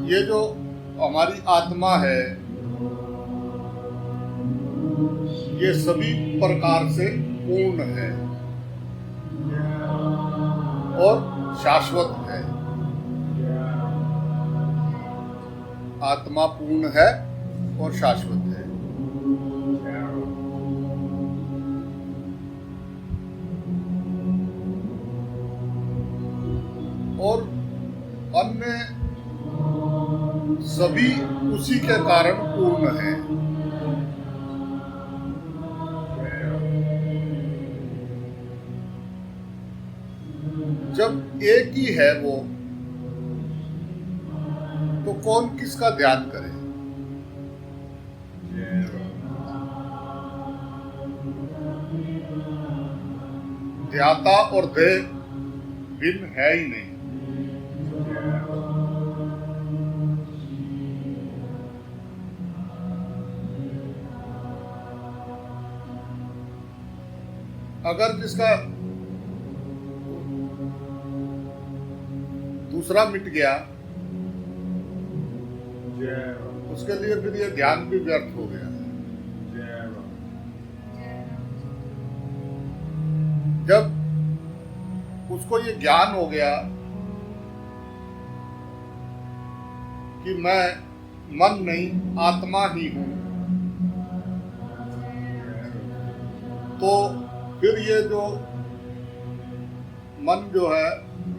ये जो हमारी आत्मा है ये सभी प्रकार से पूर्ण है और शाश्वत है। आत्मा पूर्ण है और शाश्वत है। और अन्य सभी उसी के कारण पूर्ण है। जब एक ही है वो, तो कौन किसका ध्यान करे? ध्याता और देह भिन्न है ही नहीं। अगर जिसका दूसरा मिट गया उसके लिए फिर ये ध्यान भी व्यर्थ हो गया। जब उसको ये ज्ञान हो गया कि मैं मन नहीं आत्मा ही हूं, तो फिर ये जो मन जो है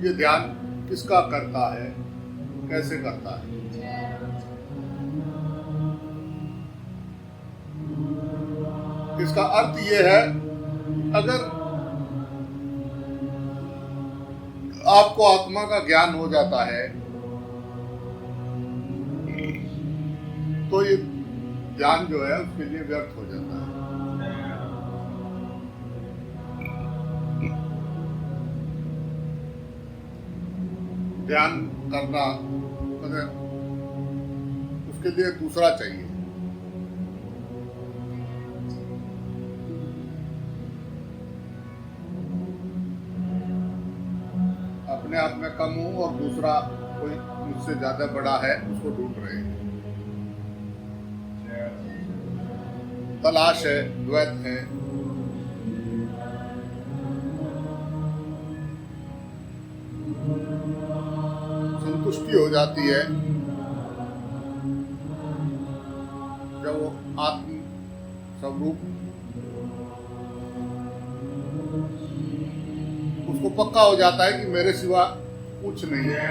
ये ध्यान किसका करता है, कैसे करता है? इसका अर्थ ये है, अगर आपको आत्मा का ज्ञान हो जाता है तो ये ज्ञान जो है उसके लिए व्यर्थ हो जाता है। ध्यान करना उसके लिए दूसरा चाहिए। अपने आप में कम हूं और दूसरा कोई मुझसे ज्यादा बड़ा है उसको ढूंढ रहे हैं। तलाश है, द्वैत है। संतुष्टि हो जाती है जब वो आत्म स्वरूप उसको पक्का हो जाता है कि मेरे सिवा कुछ नहीं है,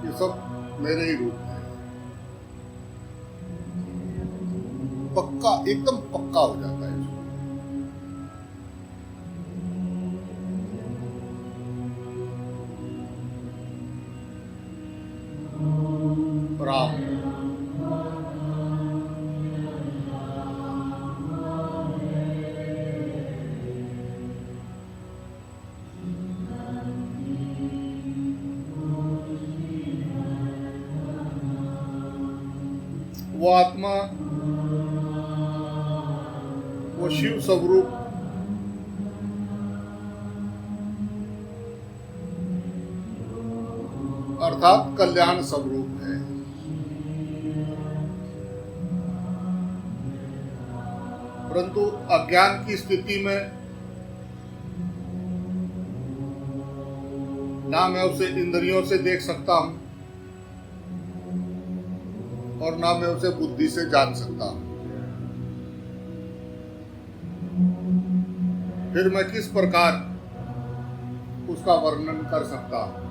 ये सब मेरे ही रूप है। पक्का, एकदम पक्का हो जाता है। राम वो आत्मा, वो शिव स्वरूप अर्थात कल्याण स्वरूप है। परंतु अज्ञान की स्थिति में ना मैं उसे इंद्रियों से देख सकता हूं और ना मैं उसे बुद्धि से जान सकता हूं। फिर मैं किस प्रकार उसका वर्णन कर सकता हूं?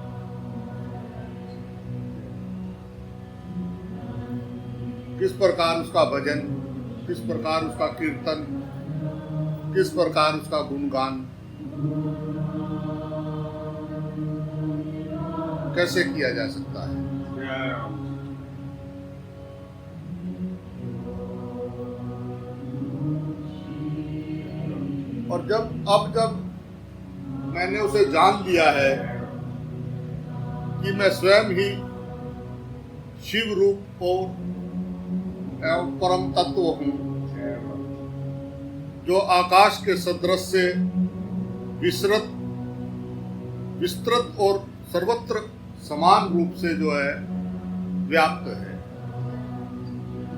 किस प्रकार उसका भजन, किस प्रकार उसका कीर्तन, किस प्रकार उसका गुणगान कैसे किया जा सकता है? और जब मैंने उसे जान लिया है कि मैं स्वयं ही शिव रूप और एवं परम तत्व हूं, जो आकाश के सदृश से विस्तृत और सर्वत्र समान रूप से जो है व्याप्त है,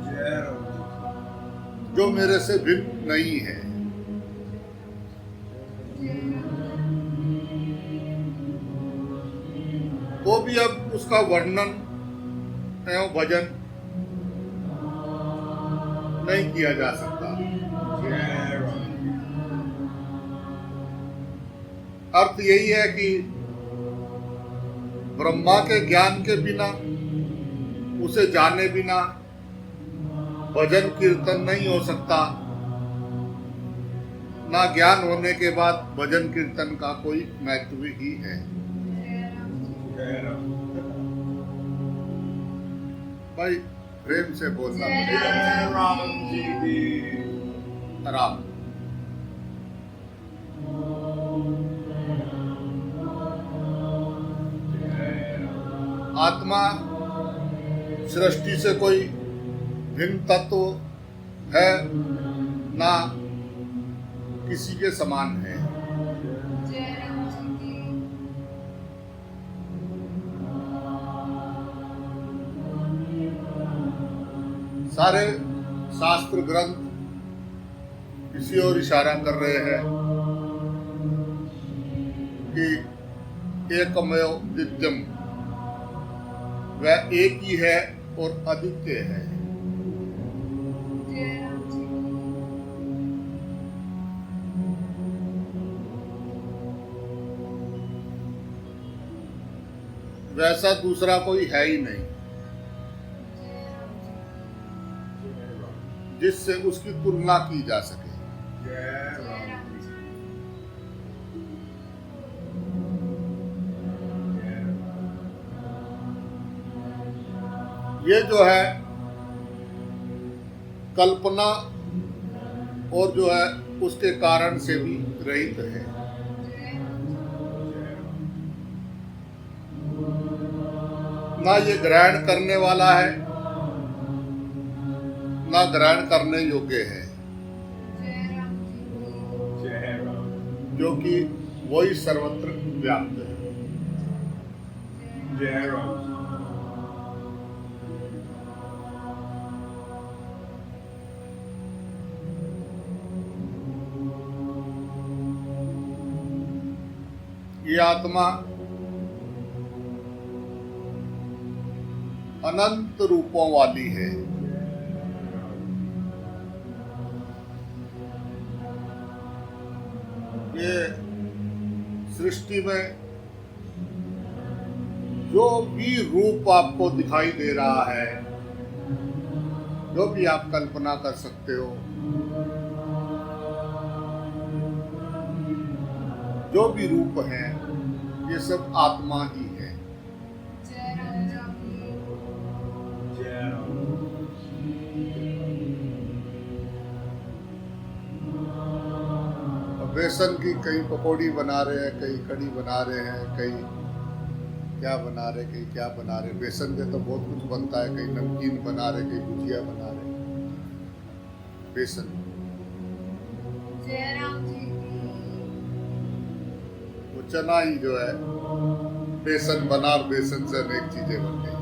जय राम जी जो मेरे से भिन्न नहीं है। तो भी अब उसका वर्णन एवं भजन नहीं किया जा सकता। जय राम जी अर्थ यही है कि ब्रह्मा के ज्ञान के बिना, उसे जाने बिना भजन कीर्तन नहीं हो सकता, ना ज्ञान होने के बाद भजन कीर्तन का कोई महत्व ही है। जय राम भाई प्रेम से बोलना। जय राम जी की राम आत्मा सृष्टि से कोई भिन्न तत्व है, ना किसी के समान है। सारे शास्त्र ग्रंथ इसी ओर इशारा कर रहे हैं कि एकमेव द्वितीयम, वह एक ही है और अद्वितीय है। वैसा दूसरा कोई है ही नहीं जिससे उसकी तुलना की जा सके। जय राम जी ये जो है कल्पना और जो है उसके कारण से भी रहित है। ना ये ग्रहण करने वाला है, ना ग्रहण करने योग्य है, जय राम क्योंकि वही सर्वत्र व्याप्त है। जय राम ये आत्मा अनंत रूपों वाली है। ये सृष्टि में जो भी रूप आपको दिखाई दे रहा है, जो भी आप कल्पना कर सकते हो, जो भी रूप है, ये सब आत्मा ही है। जय राम बेसन की कई पकौड़ी बना रहे हैं, कई कड़ी बना रहे हैं, कई क्या बना रहे, कई क्या बना रहे। बेसन से तो बहुत कुछ बनता है, कई नमकीन बना रहे, कई भुजिया बना रहे। बेसन वो चना ही जो है बेसन बना और बेसन से अनेक चीजें बन गई।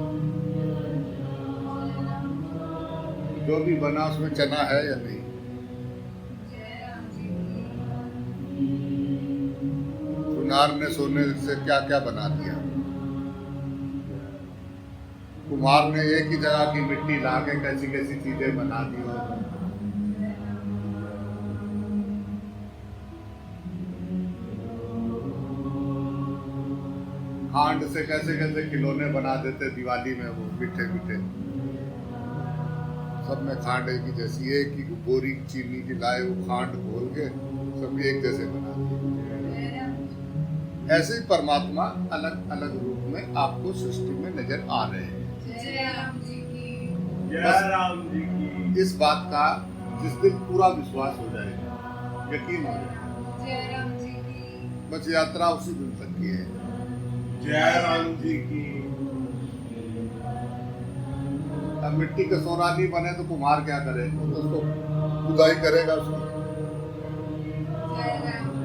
जो भी बना उसमें चना है या नहीं। सुनार ने सोने से क्या क्या बना दिया। कुम्हार ने एक ही जगह की मिट्टी ला के कैसी कैसी चीजें बना दी। खांड से कैसे कैसे खिलौने बना देते दिवाली में, वो मीठे मीठे। सब में खांड एक ही जैसी, एक ही बोरी चीनी की लाए, वो खांड घोल के सब एक जैसे बना दिए। ऐसे ही परमात्मा अलग अलग रूप में आपको सृष्टि में नजर आ रहे हैं। जय राम जी की इस बात का जिस दिन पूरा विश्वास हो जाएगा, यकीन हो जाएगा, बस यात्रा उसी दिन तक की है। जय राम जी की। अब मिट्टी का सोना नहीं बने तो कुम्हार क्या करे, तो उसको खुदाई करेगा, उसको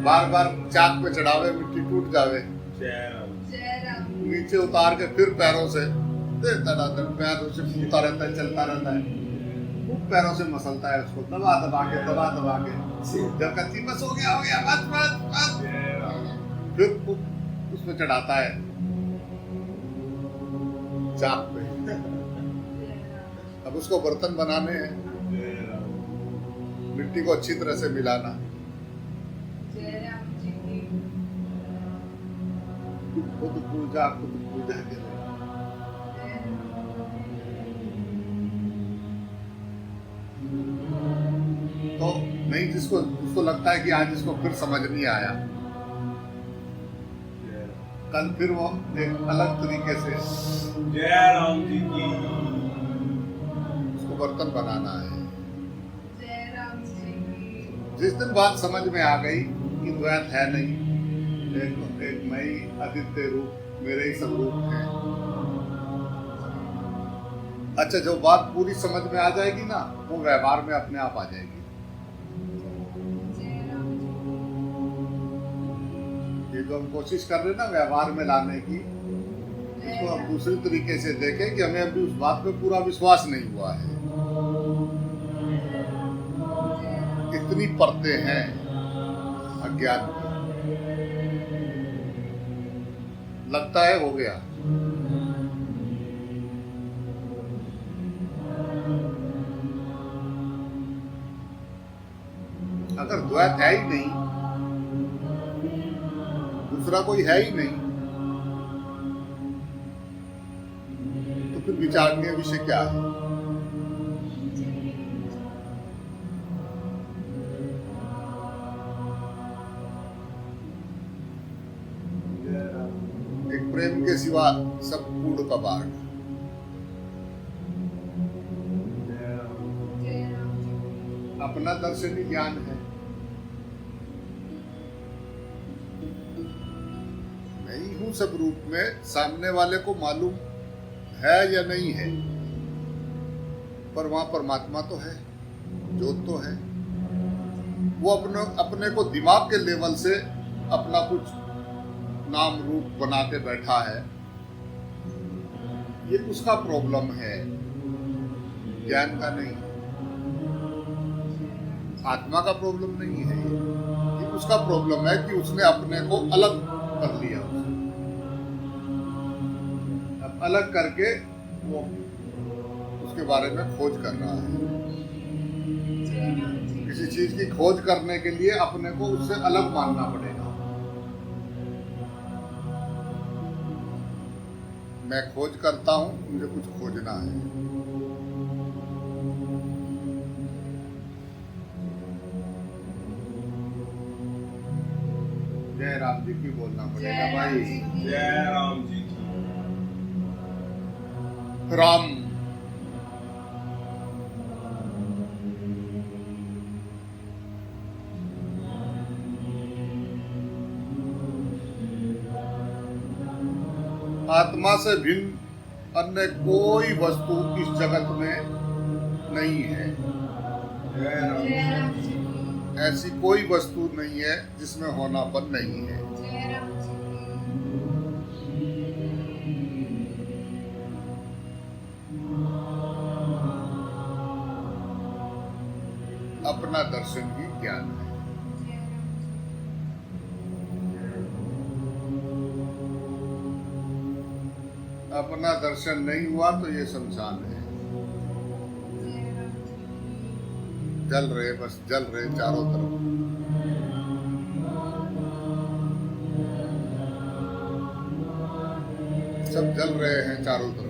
बार बार चाक पे चढ़ावे, मिट्टी टूट जावे। जय राम नीचे उतार के फिर पैरों से धड़ाधड़ पैरों से फूलता रहता है, चलता रहता है, खूब पैरों से मसलता है उसको, दबा दबा के जब कहती बस हो गया बस बस बस, जय राम फिर उसमें चढ़ाता है चाक पे। अब उसको बर्तन बनाने हैं, जय राम मिट्टी को अच्छी तरह से मिलाना, जय राम जी की खुद पूजा के लिए। तो नहीं, जिसको लगता है कि आज इसको फिर समझ नहीं आया, जय कल फिर वो एक अलग तरीके से राम जी की उसको बर्तन बनाना है। जय राम जी की जिस दिन बात समझ में आ गई कि द्वैत है नहीं, एक मैं ही आदित्य रूप, मेरे ही सब रूप हैं। अच्छा, जो बात पूरी समझ में आ जाएगी ना, वो व्यवहार में अपने आप आ जाएगी। ये जो हम कोशिश कर रहे हैं ना व्यवहार में लाने की, इसको हम दूसरी तरीके से देखें कि हमें अभी उस बात पे पूरा विश्वास नहीं हुआ है। इतनी परतें हैं अज्ञान की, लगता है हो गया। अगर द्वैत है ही नहीं, दूसरा कोई है ही नहीं, तो फिर विचारनीय विषय क्या है? एक प्रेम के सिवा सब कूड़ कबाड़। अपना दर्शन ही ज्ञान है। मैं ही हूं सब रूप में, सामने वाले को मालूम है या नहीं है, पर वहां परमात्मा तो है, ज्योत तो है। वो अपने को दिमाग के लेवल से अपना कुछ नाम रूप बना के बैठा है, ये उसका प्रॉब्लम है, ज्ञान का नहीं। आत्मा का प्रॉब्लम नहीं है ये उसका प्रॉब्लम है कि उसने अपने को अलग कर लिया। अब अलग करके वो उसके बारे में खोज कर रहा है। किसी चीज की खोज करने के लिए अपने को उससे अलग मानना पड़ेगा। मैं खोज करता हूं, मुझे कुछ खोजना है। जय राम जी की बोलना पड़ेगा भाई। जय राम जी की राम आत्मा से भिन्न अन्य कोई वस्तु इस जगत में नहीं है। जय राम जी की ऐसी कोई वस्तु नहीं है जिसमें होनापन नहीं है। जय राम जी अपना दर्शन ही ज्ञान है। अपना दर्शन नहीं हुआ तो ये शमशान है। जल रहे, बस जल रहे चारों तरफ। सब जल रहे हैं चारों तरफ।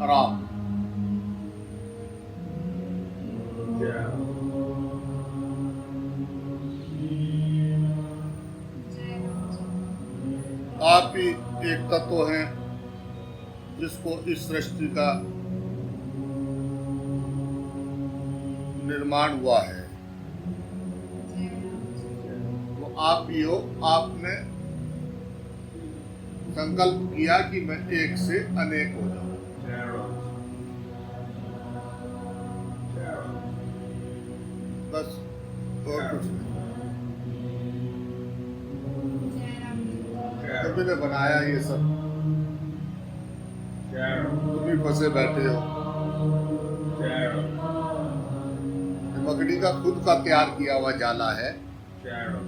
राम आप ही एक तत्व हैं जिसको इस सृष्टि का निर्माण हुआ है। वो आप ही हो। आपने संकल्प किया कि मैं एक से अनेक हो जाऊं। जय राम जी। जय राम। बस और कुछ नहीं। जय राम जी। तुम्ही ने बनाया ये सब, जय राम। तुम ही फंसे बैठे हो। जय राम। मकड़ी का खुद का तैयार किया हुआ जाला है जय राम।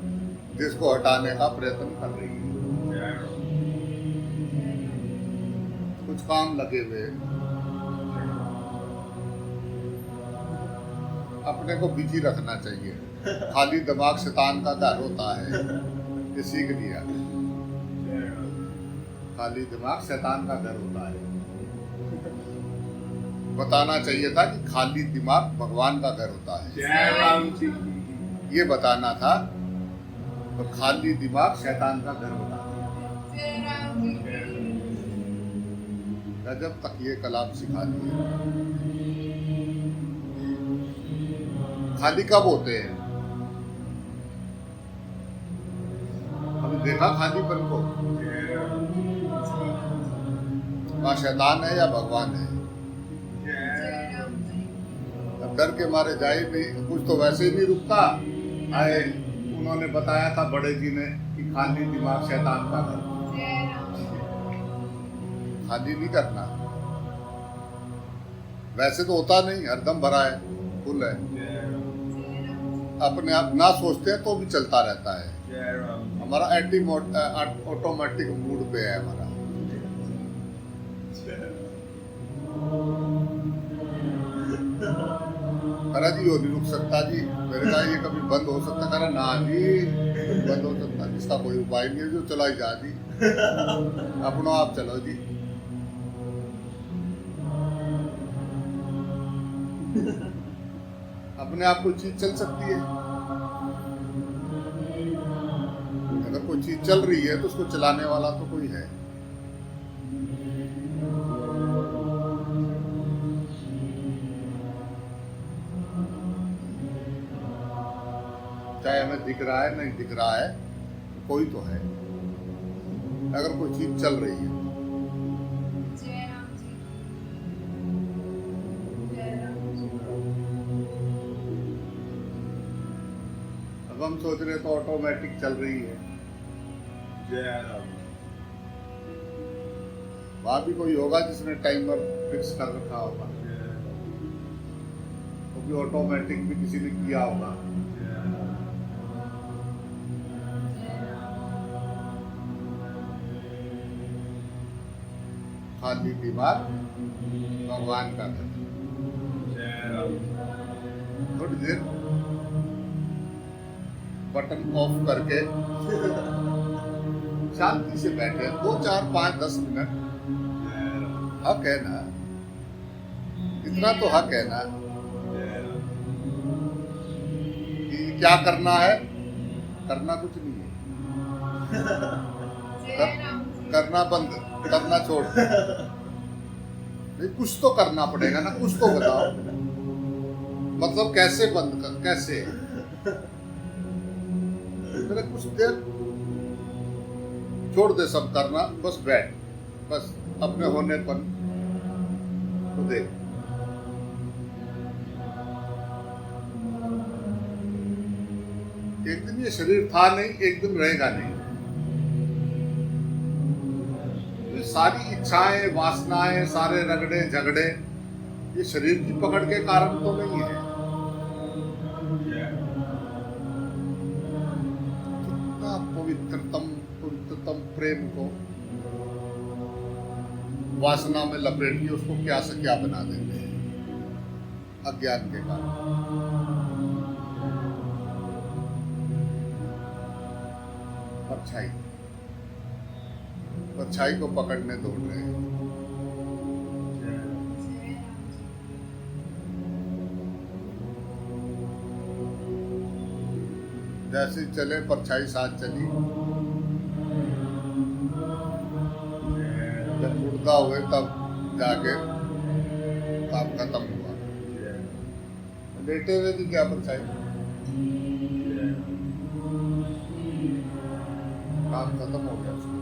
जिसको हटाने का प्रयत्न कर रही है। जय राम। कुछ काम लगे हुए, अपने को बिजी रखना चाहिए। खाली दिमाग शैतान का घर होता है, ये सीख लिया। जय राम। खाली दिमाग शैतान का घर होता है। बताना चाहिए था कि खाली दिमाग भगवान का घर होता है, जय राम जी। ये बताना था। तो खाली दिमाग शैतान का घर होता है। जय राम जी। गजब तक ये कलाम सिखा दिए। खाली कब होते हैं? हमने देखा खालीपन को? जय राम। वहाँ शैतान है या भगवान है? जय राम जी। अब डर के मारे जाए नहीं, कुछ तो वैसे ही नहीं रुकता। आए, उन्होंने बताया था बड़े जी ने कि खाली दिमाग शैतान का घर। जय राम जी। खाली नहीं करना। वैसे तो होता नहीं, हरदम भरा है, फुल है। जय राम। अपने आप ना सोचते हैं तो भी चलता रहता है। जय राम। हमारा ऑटोमेटिक मूड पे है हमारा। करा जी वो नहीं रुक सकता जी। मैंने कहा ये कभी बंद हो सकता? करा ना जी, बंद हो सकता, इसका कोई उपाय नहीं है, जो चला ही जा जी। अपनो आप चलो जी। अपने आप कोई चीज चल सकती है? अगर कोई चीज चल रही है तो उसको चलाने वाला तो कोई है। चाहे हमें दिख रहा है नहीं दिख रहा है, कोई तो है। अगर कोई चीज चल रही है, जय राम जी। जय राम जी। अब हम सोच रहे तो ऑटोमेटिक चल रही है। जय राम। वहां भी कोई होगा जिसने टाइमर फिक्स कर रखा होगा, वो भी ऑटोमेटिक भी किसी ने किया होगा। खाली दिमाग भगवान का घर। जय राम। थोड़ी देर बटन ऑफ करके शांति से बैठे 2 4 5 10 मिनट। जय राम। हक है ना, इतना तो हक है ना जय राम। कि क्या करना है। करना कुछ नहीं है, जय राम जी। करना बंद, करना छोड़। नहीं, कुछ तो करना पड़ेगा ना, कुछ तो बताओ। मतलब कैसे बंद कर, कैसे? मेरे कुछ देर छोड़ दे सब करना, बस बैठ, बस अपने होने पर तो देख। एक दिन ये शरीर था नहीं, एक दिन रहेगा नहीं। ये सारी इच्छाएं, वासनाएं, सारे रगड़े झगड़े ये शरीर की पकड़ के कारण तो नहीं है। कितना पवित्रतम प्रेम को वासना में लपेट के उसको क्या से क्या बना देते हैं अज्ञान के कारण। परछाई, परछाई को पकड़ने दौड़ रहे हैं। जैसे चले परछाई साथ चली, जब मुर्दा हुए तब जाके काम खत्म हुआ। लेटे हुए की क्या परछाई, काम खत्म हो गया उसका।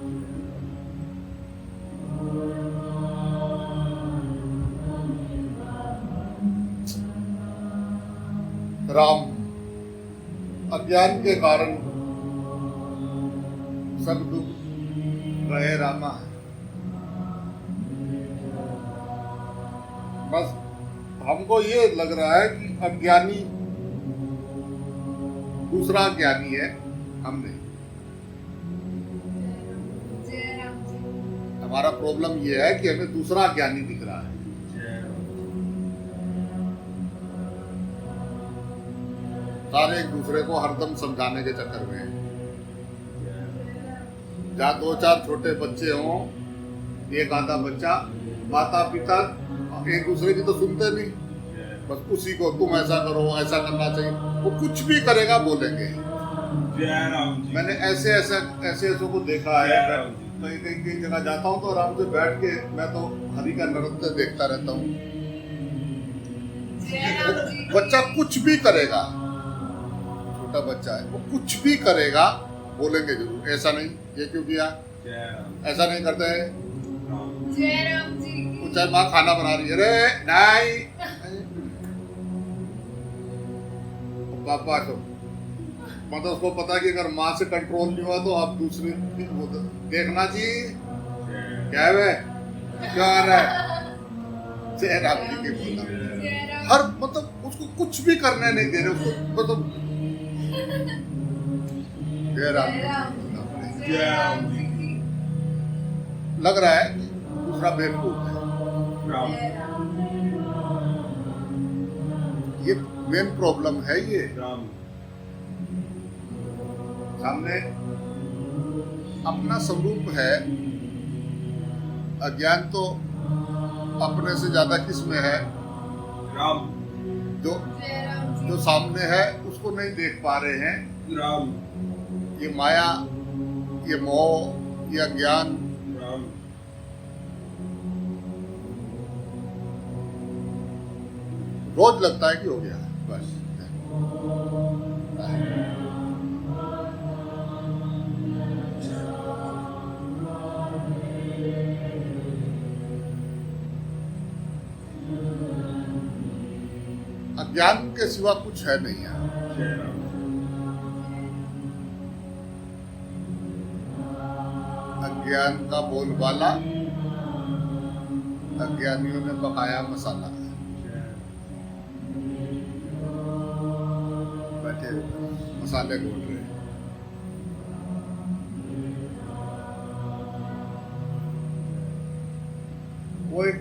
राम, अज्ञान के कारण सब दुख रहे रामा। बस हमको ये लग रहा है कि अज्ञानी दूसरा ज्ञानी है, हम नहीं। जय राम जी। हमारा प्रॉब्लम ये है कि हमें दूसरा ज्ञानी दिख रहा है। सारे एक दूसरे को हरदम समझाने के चक्कर में हैं। जहाँ दो चार छोटे बच्चे हों, एक आधा बच्चा, माता पिता एक दूसरे की तो सुनते नहीं, बस उसी को तुम ऐसा करो, ऐसा करना चाहिए, वो कुछ भी करेगा बोलेंगे। जय राम जी। मैंने ऐसे को देखा है। कई जगह जाता हूँ तो आराम से बैठ के मैं तो हरि का नृत्य देखता रहता हूँ। जय राम जी। बच्चा कुछ भी करेगा, छोटा बच्चा है, वो कुछ भी करेगा बोलेंगे जरूर, ऐसा नहीं, ये क्यों किया, जय राम। ऐसा नहीं करते हैं। जय राम जी। चाहे माँ खाना बना रही है, अरे नहीं पापा तो मतलब उसको पता है कि अगर माँ से कंट्रोल नहीं हुआ तो आप दूसरी वो देखना चाहिए क्या है, क्या आ रहा है। जय राम जी की बोला, जय राम। हर मतलब उसको कुछ भी करने नहीं दे रहे उसको, मतलब जय राम जी की बोला। जय राम जी। लग रहा है कि दूसरा बेवकूफ है। राम। ये मेन प्रॉब्लम है। ये राम। सामने अपना स्वरूप है, अज्ञान तो अपने से ज्यादा किस में है, राम। जो सामने है उसको नहीं देख पा रहे हैं। राम। ये माया, ये मोह, ये अज्ञान, राम। रोज लगता है कि हो गया बस। अज्ञान के सिवा कुछ है नहीं है। जय राम। अज्ञान का बोलबाला, अज्ञानियों ने पकाया मसाला। बैठे मसाले घोट रहे हैं। वो एक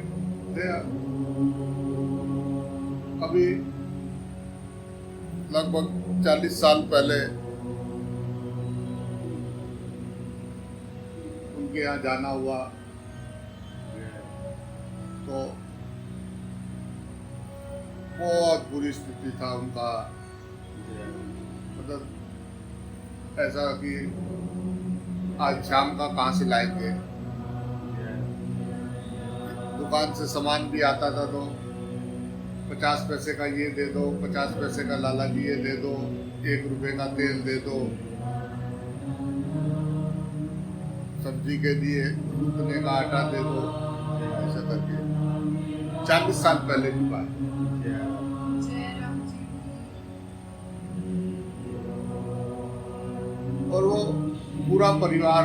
अभी लगभग 40 साल पहले उनके यहाँ जाना हुआ तो बहुत बुरी स्थिति था उनका। मतलब ऐसा कि आज शाम का कहाँ से लाएंगे, दुकान से सामान भी आता था तो 50 पैसे का ये दे दो, 50 पैसे का लाला जी ये दे दो, 1 रुपए का तेल दे दो, सब्जी के लिए गूंथने का आटा दे दो, ऐसा करके 40 साल पहले की बात। और वो पूरा परिवार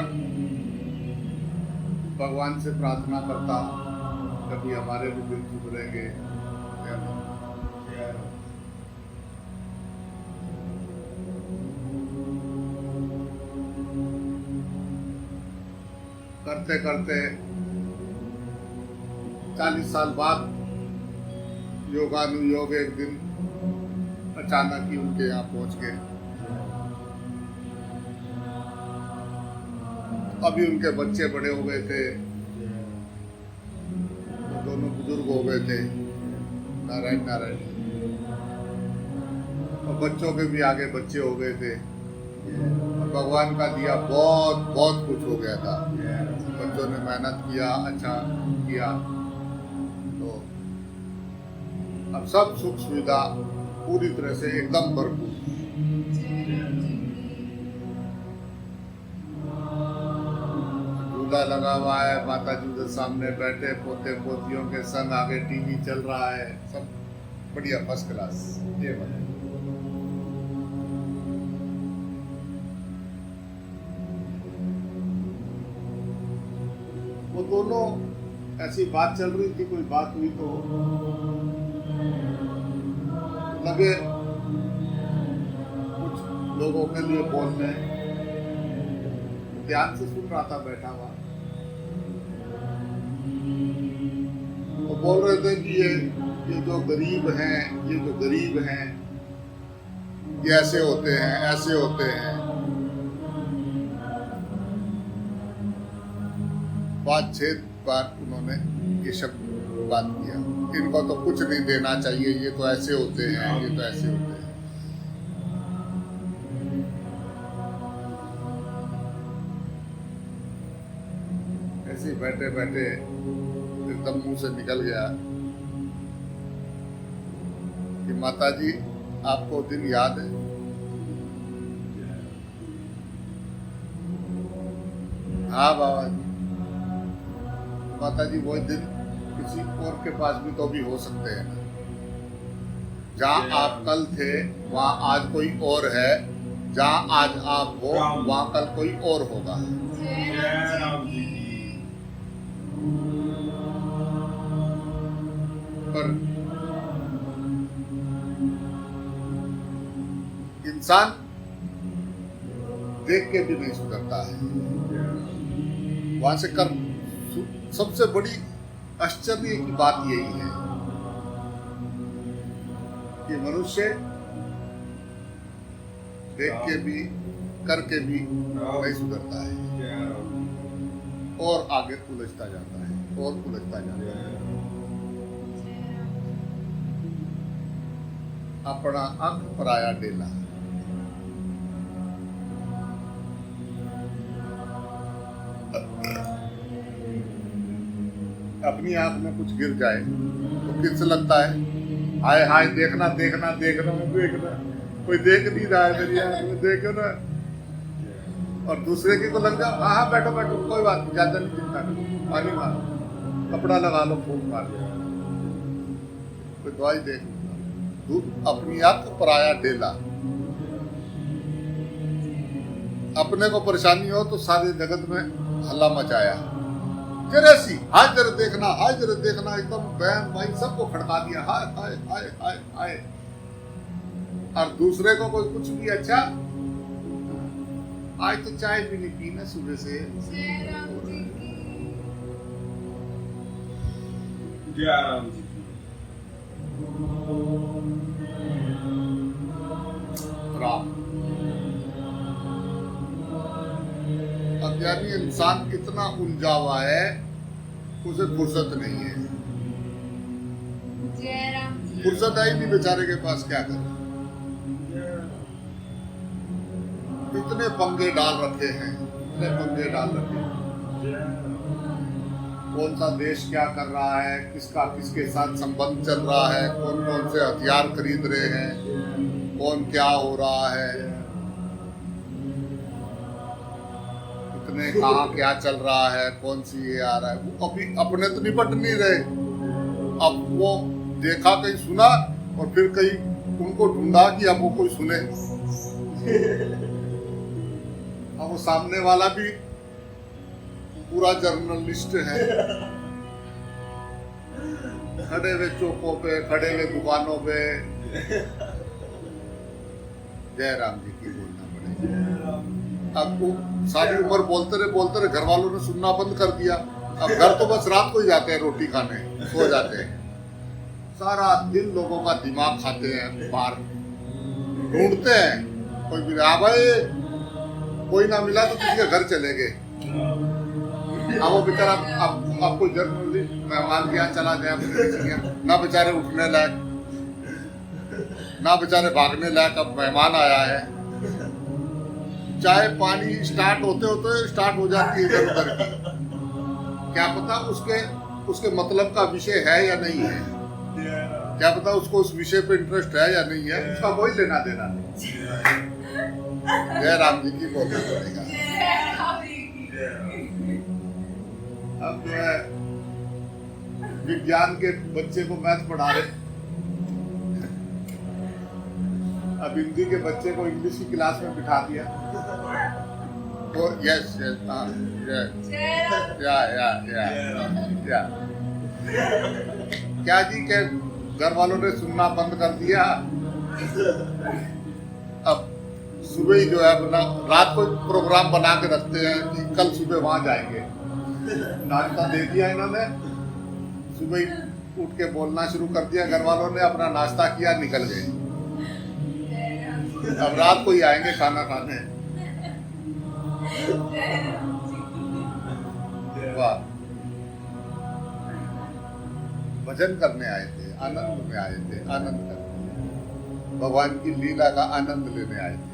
भगवान से प्रार्थना करता, कभी हमारे भी दिल सुधरेंगे। करते करते 40 साल बाद योगानुयोग एक दिन अचानक ही उनके यहाँ पहुंच गए। अभी उनके बच्चे बड़े हो गए थे, दोनों बुजुर्ग हो गए थे, नारायण नारायण, और बच्चों के भी आगे बच्चे हो गए थे। और भगवान का दिया बहुत बहुत कुछ हो गया था। बच्चों ने मेहनत किया, अच्छा किया, तो अब सब सुख सुविधा पूरी तरह से एकदम भरपूर। झूला लगा हुआ है, माता जी के सामने बैठे, पोते पोतियों के संग आगे टीवी चल रहा है, सब बढ़िया फर्स्ट क्लास। ये बात दोनों ऐसी बात चल रही थी, कोई बात हुई तो लगे कुछ लोगों के लिए बोलने। ध्यान से सुन रहा था बैठा हुआ, तो बोल रहे थे कि ये जो गरीब हैं ये ऐसे होते हैं, ऐसे होते हैं। 5-6 बार उन्होंने ये शब्द बात किया, इनको तो कुछ नहीं देना चाहिए, ये तो ऐसे होते हैं, ये तो ऐसे होते हैं। ऐसे बैठे बैठे एकदम मुंह से निकल गया कि माता जी आपको दिन याद है? हाँ बाबा जी। माता जी वही दिन किसी और के पास भी तो भी हो सकते हैं ना। जहाँ आप कल थे वहाँ आज कोई और है, जहाँ आज आप हो वहाँ कल कोई और होगा। जय राम जी की। पर इंसान देख के भी नहीं सुधरता है। वहां से कर सबसे बड़ी आश्चर्य की बात यही है कि मनुष्य देख के भी करके भी नहीं सुधरता है और आगे उलझता जाता है और उलझता जाता है। अपना अंक पराया डेला। अपनी आंख में कुछ गिर जाए तो किससे लगता है हाय हाय, देखना देखना देखना देखना, कोई देख नहीं रहा है मेरी आंख में, देखो ना। और दूसरे की को लग जाओ, हाँ हाँ बैठो बैठो, कोई बात नहीं, ज्यादा नहीं चिंता करो, पानी मारो, कपड़ा लगा लो, फूक मार लो, कोई दवाई देख लो। अपनी आंख पराया डेला। अपने को परेशानी हो तो सारे जगत में हल्ला मचाया, जरा सी हाय जरा देखना, हाय जरा देखना, एकदम बहन भाई सबको खड़का दिया, हाय हाय हाय हाय हाय। और दूसरे को कोई कुछ भी, अच्छा आज तो चाय भी नहीं पी ना सुबह से। जय राम जी की। राम अज्ञानी इंसान कितना उलझा हुआ है, उसे फुर्सत नहीं है। जय राम जी। फुर्सत आई नहीं बेचारे के पास, क्या करे। इतने पंगे डाल रखे हैं, इतने पंगे डाल रखे हैं। कौन सा देश क्या कर रहा है, किसका किसके साथ संबंध चल रहा है, कौन कौन से हथियार खरीद रहे हैं, कौन क्या हो रहा है, कहाँ क्या चल रहा है, कौन सी ये आ रहा है, वो अभी अपने तो निपट नहीं रहे। अब वो देखा कहीं सुना और फिर कहीं उनको ढूंढा कि अब वो कोई सुने। अब वो सामने वाला भी पूरा जर्नलिस्ट है, खड़े हुए चौकों पे, खड़े हुए दुकानों पे। जय राम जी की बोलना पड़ेगा। अब वो सारी उम्र बोलते रहे, घर वालों ने सुनना बंद कर दिया। अब घर तो बस रात को ही जाते हैं रोटी खाने, सो जाते हैं। सारा दिन लोगों का दिमाग खाते हैं, बाहर ढूंढते हैं। कोई भी हाँ भाई, कोई ना मिला तो किसी के घर चले गए। अब वो बेचारा अब कोई जर्नलिस्ट मेहमान गया चला गया, ना बेचारे उठने लायक, ना बेचारे भागने लायक। अब मेहमान आया है, चाय पानी स्टार्ट होते स्टार्ट हो जाती है इधर उधर की। क्या पता उसके मतलब का विषय है या नहीं है, क्या पता उसको उस विषय पे इंटरेस्ट है या नहीं है, उसका कोई लेना देना नहीं। जय राम जी की बोलना पड़ेगा। अब जो है विज्ञान के बच्चे को मैथ पढ़ा रहे, अब हिंदी के बच्चे को इंग्लिश की क्लास में बिठा दिया। Oh, yes, yes, yeah, जय राम yeah. क्या जी के घर वालों ने सुनना बंद कर दिया। अब सुबह ही जो है अपना रात को प्रोग्राम बना के रखते हैं कि कल सुबह वहां जाएंगे। नाश्ता दे दिया इन्होंने, सुबह ही उठ के बोलना शुरू कर दिया, घर वालों ने अपना नाश्ता किया, निकल गए। जय राम अब रात को ही आएंगे खाना खाने। जय राम जी वाह, भजन करने आए थे, आनंद में आए थे, आनंद करने, भगवान की लीला का आनंद लेने आए थे।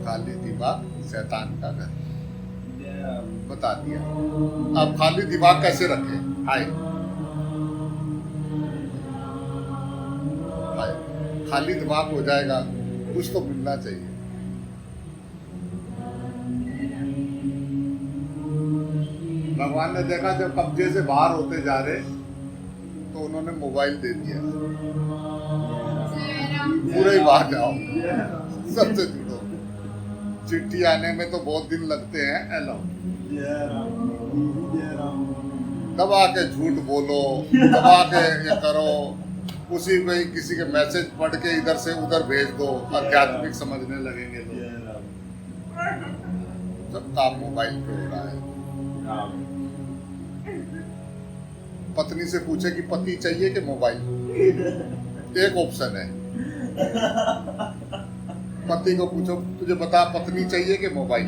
खाली दिमाग शैतान का घर, बता दिया। अब खाली दिमाग कैसे रखे? हाय हाय, खाली दिमाग हो जाएगा, कुछ तो मिलना चाहिए। भगवान ने देखा जब कब्जे से बाहर होते जा रहे तो उन्होंने मोबाइल दे दिया, जय राम पूरे ही बाहर जाओ, सबसे जुड़ो। चिट्ठी आने में तो बहुत दिन लगते हैं, हेलो दबा के झूठ बोलो, दबा के ये करो, उसी में ही किसी के मैसेज पढ़ के इधर से उधर भेज दो, आध्यात्मिक समझने लगेंगे लोग। सब काम मोबाइल पे हो रहा है। पत्नी से पूछे कि पति चाहिए कि मोबाइल, एक ऑप्शन है। पति को पूछो तुझे बता पत्नी चाहिए कि मोबाइल,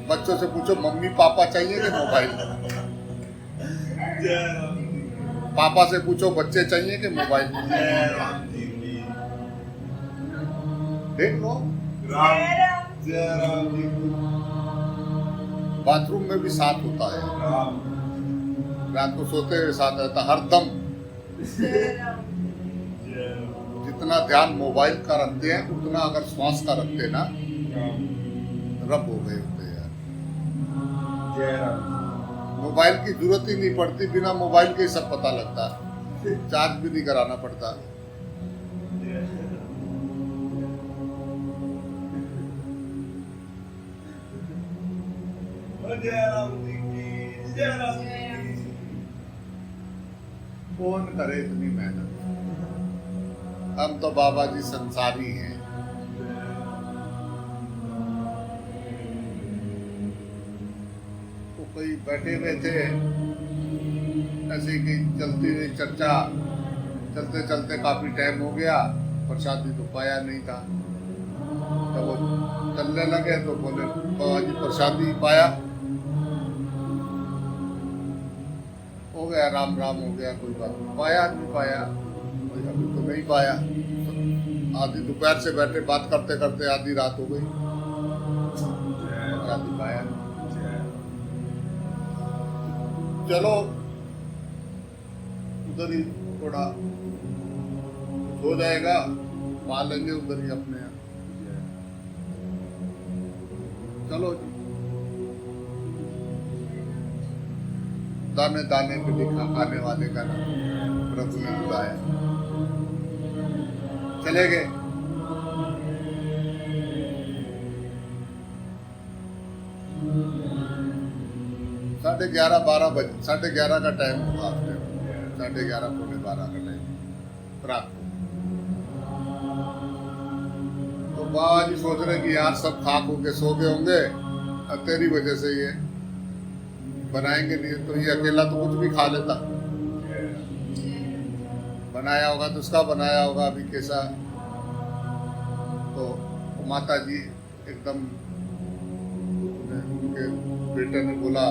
बच्चों से पूछो मम्मी पापा चाहिए कि मोबाइल, पापा से पूछो बच्चे चाहिए कि मोबाइल। देख लो, जय राम बाथरूम में भी साथ होता है, रात को सोते हुए साथ रहता हरदम। जय राम जितना ध्यान मोबाइल का रखते हैं उतना अगर श्वास का रखते ना, रब हो गए होते यार। मोबाइल की जरूरत ही नहीं पड़ती, बिना मोबाइल के ही सब पता लगता है, चार्ज भी नहीं कराना पड़ता। जय राम कौन करे इतनी मेहनत, हम तो बाबा जी संसारी हैं। तो कोई बैठे हुए थे, ऐसे की चलती रही चर्चा, चलते चलते काफी टाइम हो गया, प्रसादी तो पाया नहीं था। तो वो चलने लगे तो बोले बाबा जी प्रसादी पाया, हो गया राम राम हो गया, कोई बात नहीं, पाया नहीं पाया, कोई अभी तो नहीं पाया। आधी दोपहर से बैठे बात करते करते आधी रात हो गई, प्रसादी पाया नहीं। चलो उधर ही थोड़ा हो जाएगा, पा लेंगे उधर ही अपने यहाँ। चलो जी, दाने दाने पे लिखा खाने वाले का नाम, प्रभु ने बुलाया, चले गए। साढ़े 11 का टाइम होगा, आफ्टर 11:30 पौने 12 का टाइम रात को। तो बाबा जी सोच रहे कि यार सब खाक होके सो गए होंगे और तेरी वजह से ये बनाएंगे नहीं, तो ये अकेला तो कुछ भी खा लेता, बनाया होगा तो उसका बनाया होगा अभी कैसा। तो माता जी एकदम उनके बेटे ने बोला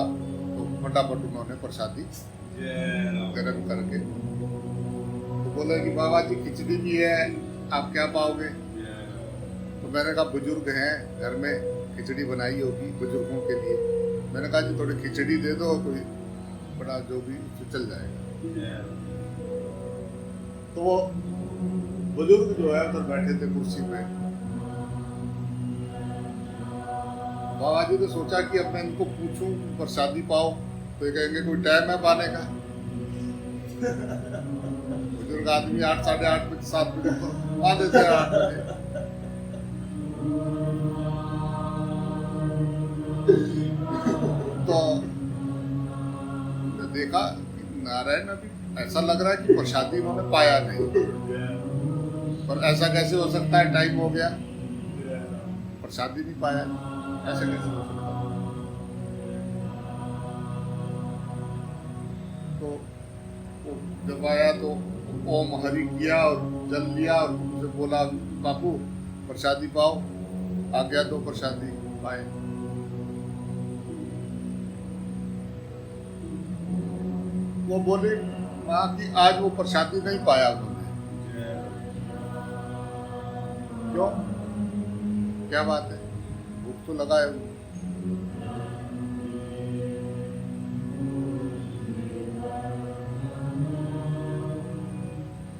तो फटाफट उन्होंने प्रसादी गर्म करके तो बोले कि बाबा जी खिचड़ी भी है, आप क्या पाओगे? तो मैंने कहा बुजुर्ग हैं घर में, खिचड़ी बनाई होगी बुजुर्गों के लिए। मैंने कहा जी थोड़ी खिचड़ी दे दो, कोई बड़ा जो भी चल जाएगा। तो वो बुजुर्ग जो है उधर बैठे थे कुर्सी पे। बाबा जी ने सोचा कि अब मैं इनको पूछूं प्रसादी पाओ, तो ये कहेंगे कोई टाइम है पाने का। बुजुर्ग आदमी 8 साढ़े 8 बजे 7 बजे आधे से 8 बजे। तो देखा कि नारायण अभी ऐसा लग रहा है कि प्रसादी उन्होंने पाया नहीं, पर ऐसा कैसे हो सकता है, टाइम हो गया प्रसादी नहीं पाया, ऐसे कैसे हो सकता है। तो वो जब आया तो ओम हरि किया और जल लिया और उनसे बोला बापू प्रसादी पाओ, आ गया तो प्रसादी पाए। वो बोले माँ कि आज वो प्रसादी नहीं पाया उन्होंने। क्यों, क्या बात है, भूख तो लगा है।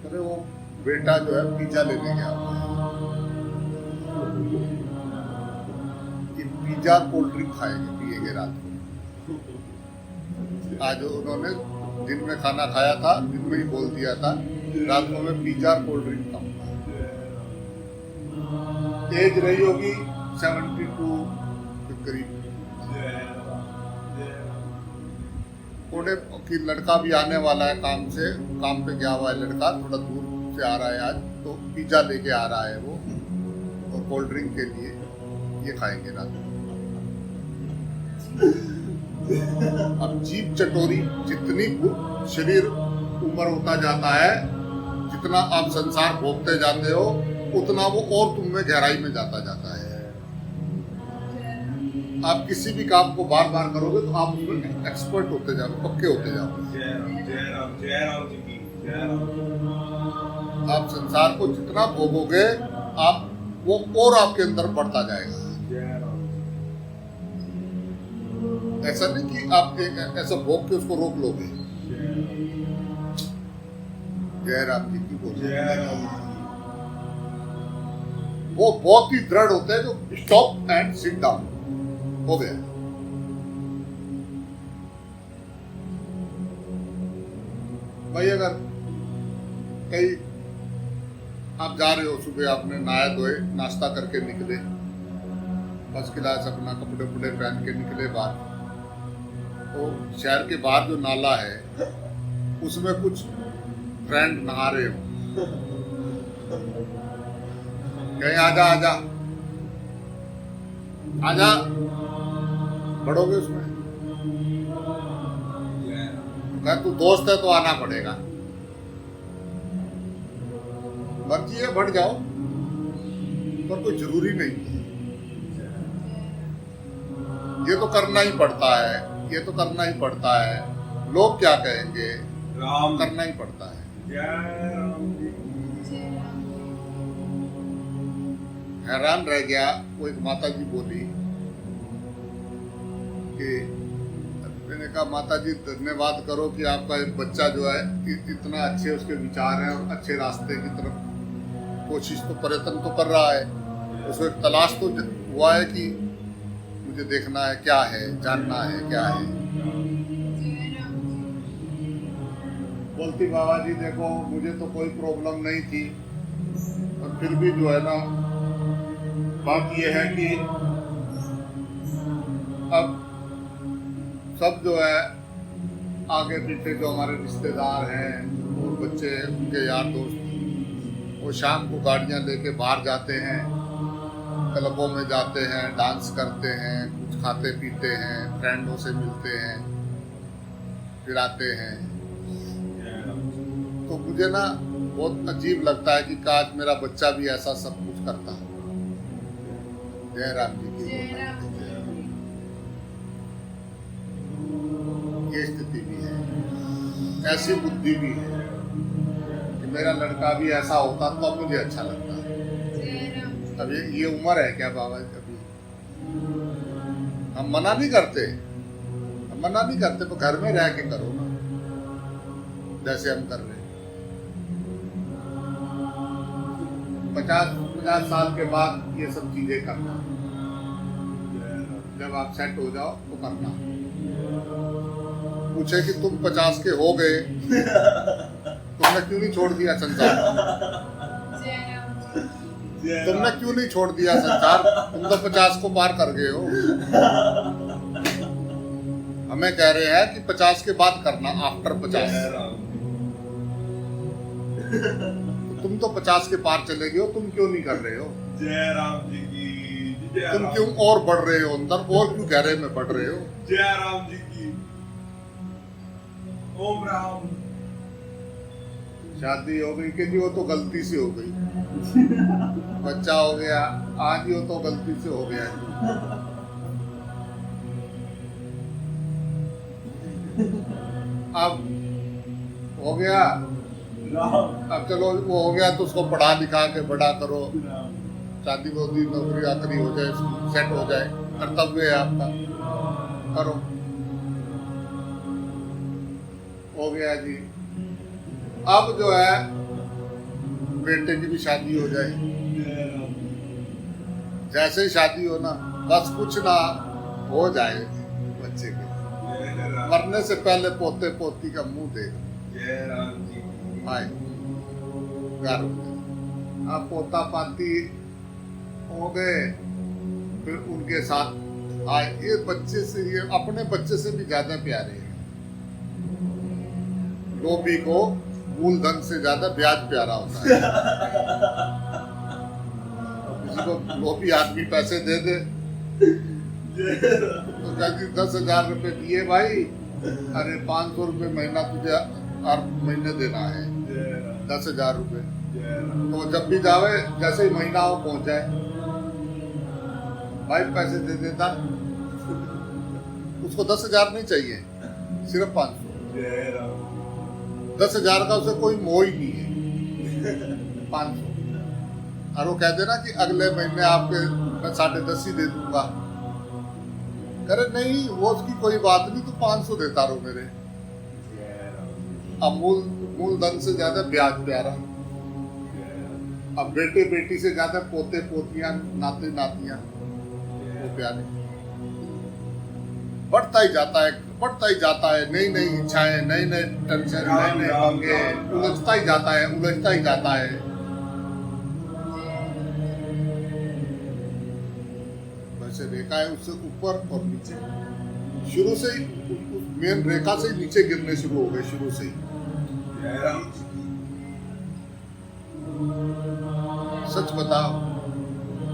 अरे वो बेटा जो है पिज्जा लेने गया हुआ है, कि पिज्जा कोल्ड ड्रिंक खाएंगे पिएंगे रात को। आज उन्होंने दिन में खाना खाया था, दिन में ही बोल दिया था रात को मैं पिज्जा कोल्ड ड्रिंक खाऊंगा। एज रही होगी 72 के करीब। उन्हें कि लड़का भी आने वाला है काम से, काम पे गया हुआ है लड़का, थोड़ा दूर से आ रहा है आज, तो पिज्जा लेके आ रहा है वो, और कोल्ड ड्रिंक के लिए ये खाएंगे रात को। अब जीभ चटोरी, जितनी शरीर उम्र होता जाता है, जितना आप संसार भोगते जाते हो, उतना वो और तुम में गहराई में जाता जाता है। आप किसी भी काम को बार बार करोगे तो आप उसमें एक्सपर्ट होते जाओगे, पक्के होते जाओगे। जय राम जी की जय राम। आप संसार को जितना भोगोगे, आप वो और आपके अंदर बढ़ता जाएगा। जय राम। ऐसा नहीं कि आप ऐसा भोग के उसको रोक लोगे। जय राम जी की बोलिए। जय राम। वो बहुत ही दृढ़ होते हैं जो स्टॉप एंड सिट डाउन हो गया। भाई अगर कहीं आप जा रहे हो, सुबह आपने नहाया धोए नाश्ता करके निकले, फर्स्ट क्लास अपना कपड़े उपड़े पहन के निकले बाहर, तो शहर के बाहर जो नाला है उसमें कुछ फ्रेंड नहा रहे हो, कहीं आजा आजा आजा, बढ़ोगे उसमें, कह तू दोस्त है तो आना पड़ेगा, मर्जी है बढ़ जाओ, पर कोई जरूरी नहीं है। ये तो करना ही पड़ता है, ये तो करना ही पड़ता है, लोग क्या कहेंगे, राम करना ही पड़ता है। जय राम जी। हैरान रह गया। वो एक माता जी बोली कि मैंने कहा माता जी धन्यवाद करो कि आपका एक बच्चा जो है इतना अच्छे उसके विचार हैं और अच्छे रास्ते की तरफ कोशिश तो प्रयत्न तो कर रहा है, उसको एक तलाश तो हुआ है कि मुझे देखना है क्या है, जानना है क्या है। बोलती बाबा जी देखो मुझे तो कोई प्रॉब्लम नहीं थी, और फिर भी जो है ना बात यह है कि अब सब जो है आगे पीछे जो हमारे रिश्तेदार हैं और बच्चे उनके यार दोस्त, वो शाम को गाड़ियां लेके बाहर जाते हैं, क्लबों में जाते हैं, डांस करते हैं, कुछ खाते पीते हैं, फ्रेंडों से मिलते हैं, फिर आते हैं। तो मुझे ना बहुत अजीब लगता है कि काश मेरा बच्चा भी ऐसा सब कुछ करता। जय राम जी की। ये स्थिति भी है, ऐसी बुद्धि भी है कि मेरा लड़का भी ऐसा होता तो अब मुझे अच्छा लगता। अब ये उम्र है क्या बाबा, कभी हम मना नहीं करते, हम मना नहीं करते, पर घर में रह के करो ना जैसे हम कर रहे हैं। 50 साल के बाद ये सब चीजें करना, जब आप सेट हो जाओ तो करना। पूछे कि तुम 50 के हो गए तुमने क्यों नहीं छोड़ दिया संसार? जय तुमने राम क्यों नहीं छोड़ दिया संसार? तुम तो 50 को पार कर गए हो। हमें कह रहे हैं कि 50 के बाद करना, आफ्टर 50। जय राम तो तुम तो 50 के पार चले गए हो, तुम क्यों नहीं कर रहे हो? जय राम जी की जय तुम राम। क्यों और बढ़ रहे हो अंदर, और क्यों गहरे में बढ़ रहे हो? जय राम जी की। ओम राम। शादी हो गई कि जी, वो तो गलती से हो गई। बच्चा हो गया, आज ही वो तो गलती से हो गया। अब हो गया, राम अब चलो वो हो गया तो उसको पढ़ा लिखा के बड़ा करो, राम। शादी वादी नौकरी आकरी हो जाए, सेट हो जाए, कर्तव्य है आपका, करो। हो गया जी। अब जो है बेटे की भी शादी हो जाए। जय राम। जैसे ही शादी हो ना, बस कुछ ना हो जाए बच्चे के, जय राम। मरने से पहले पोते पोती का मुंह देख जय राम जी की। आए घर में। अब पोता पाती हो गए, फिर उनके साथ आए। ये बच्चे से, ये अपने बच्चे से भी ज्यादा प्यारे हैं। लोभी को मूलधन से ज्यादा ब्याज प्यारा होता है। किसी को लोभी आदमी पैसे दे दे जय राम। तो कहती 10,000 रुपए दिए भाई, अरे 500 रुपए महीना तुझे हर महीने देना है, जय राम। 10,000 रुपए। जय राम। तो जब भी जावे, जैसे ही महीना वो पहुंच जाए, भाई पैसे दे देता। उसको 10,000 नहीं चाहिए, सिर्फ 500। जय राम। 10,000 का उसे कोई मोह ही नहीं है, 500। और वो कह देना कि अगले महीने आपके मैं 10.5 ही दे दूंगा। करे नहीं, वो उसकी कोई बात नहीं, तू 500 देता रहो मेरे। जय राम। अब मूलधन से ज्यादा ब्याज प्यारा। जय राम। अब बेटे बेटी से ज्यादा पोते पोतियां, नाते नातियां वो प्यारे। बढ़ता ही जाता है, बढ़ता ही जाता है। नई नई इच्छाएं, नए नए टेंशन, नए नए पंगे, उलझता ही जाता है, उलझता ही जाता है। वैसे रेखा है उससे ऊपर और नीचे, शुरू से ही मेन रेखा से ही नीचे गिरने शुरू हो गए, शुरू से ही। जय राम जी की। सच बताओ,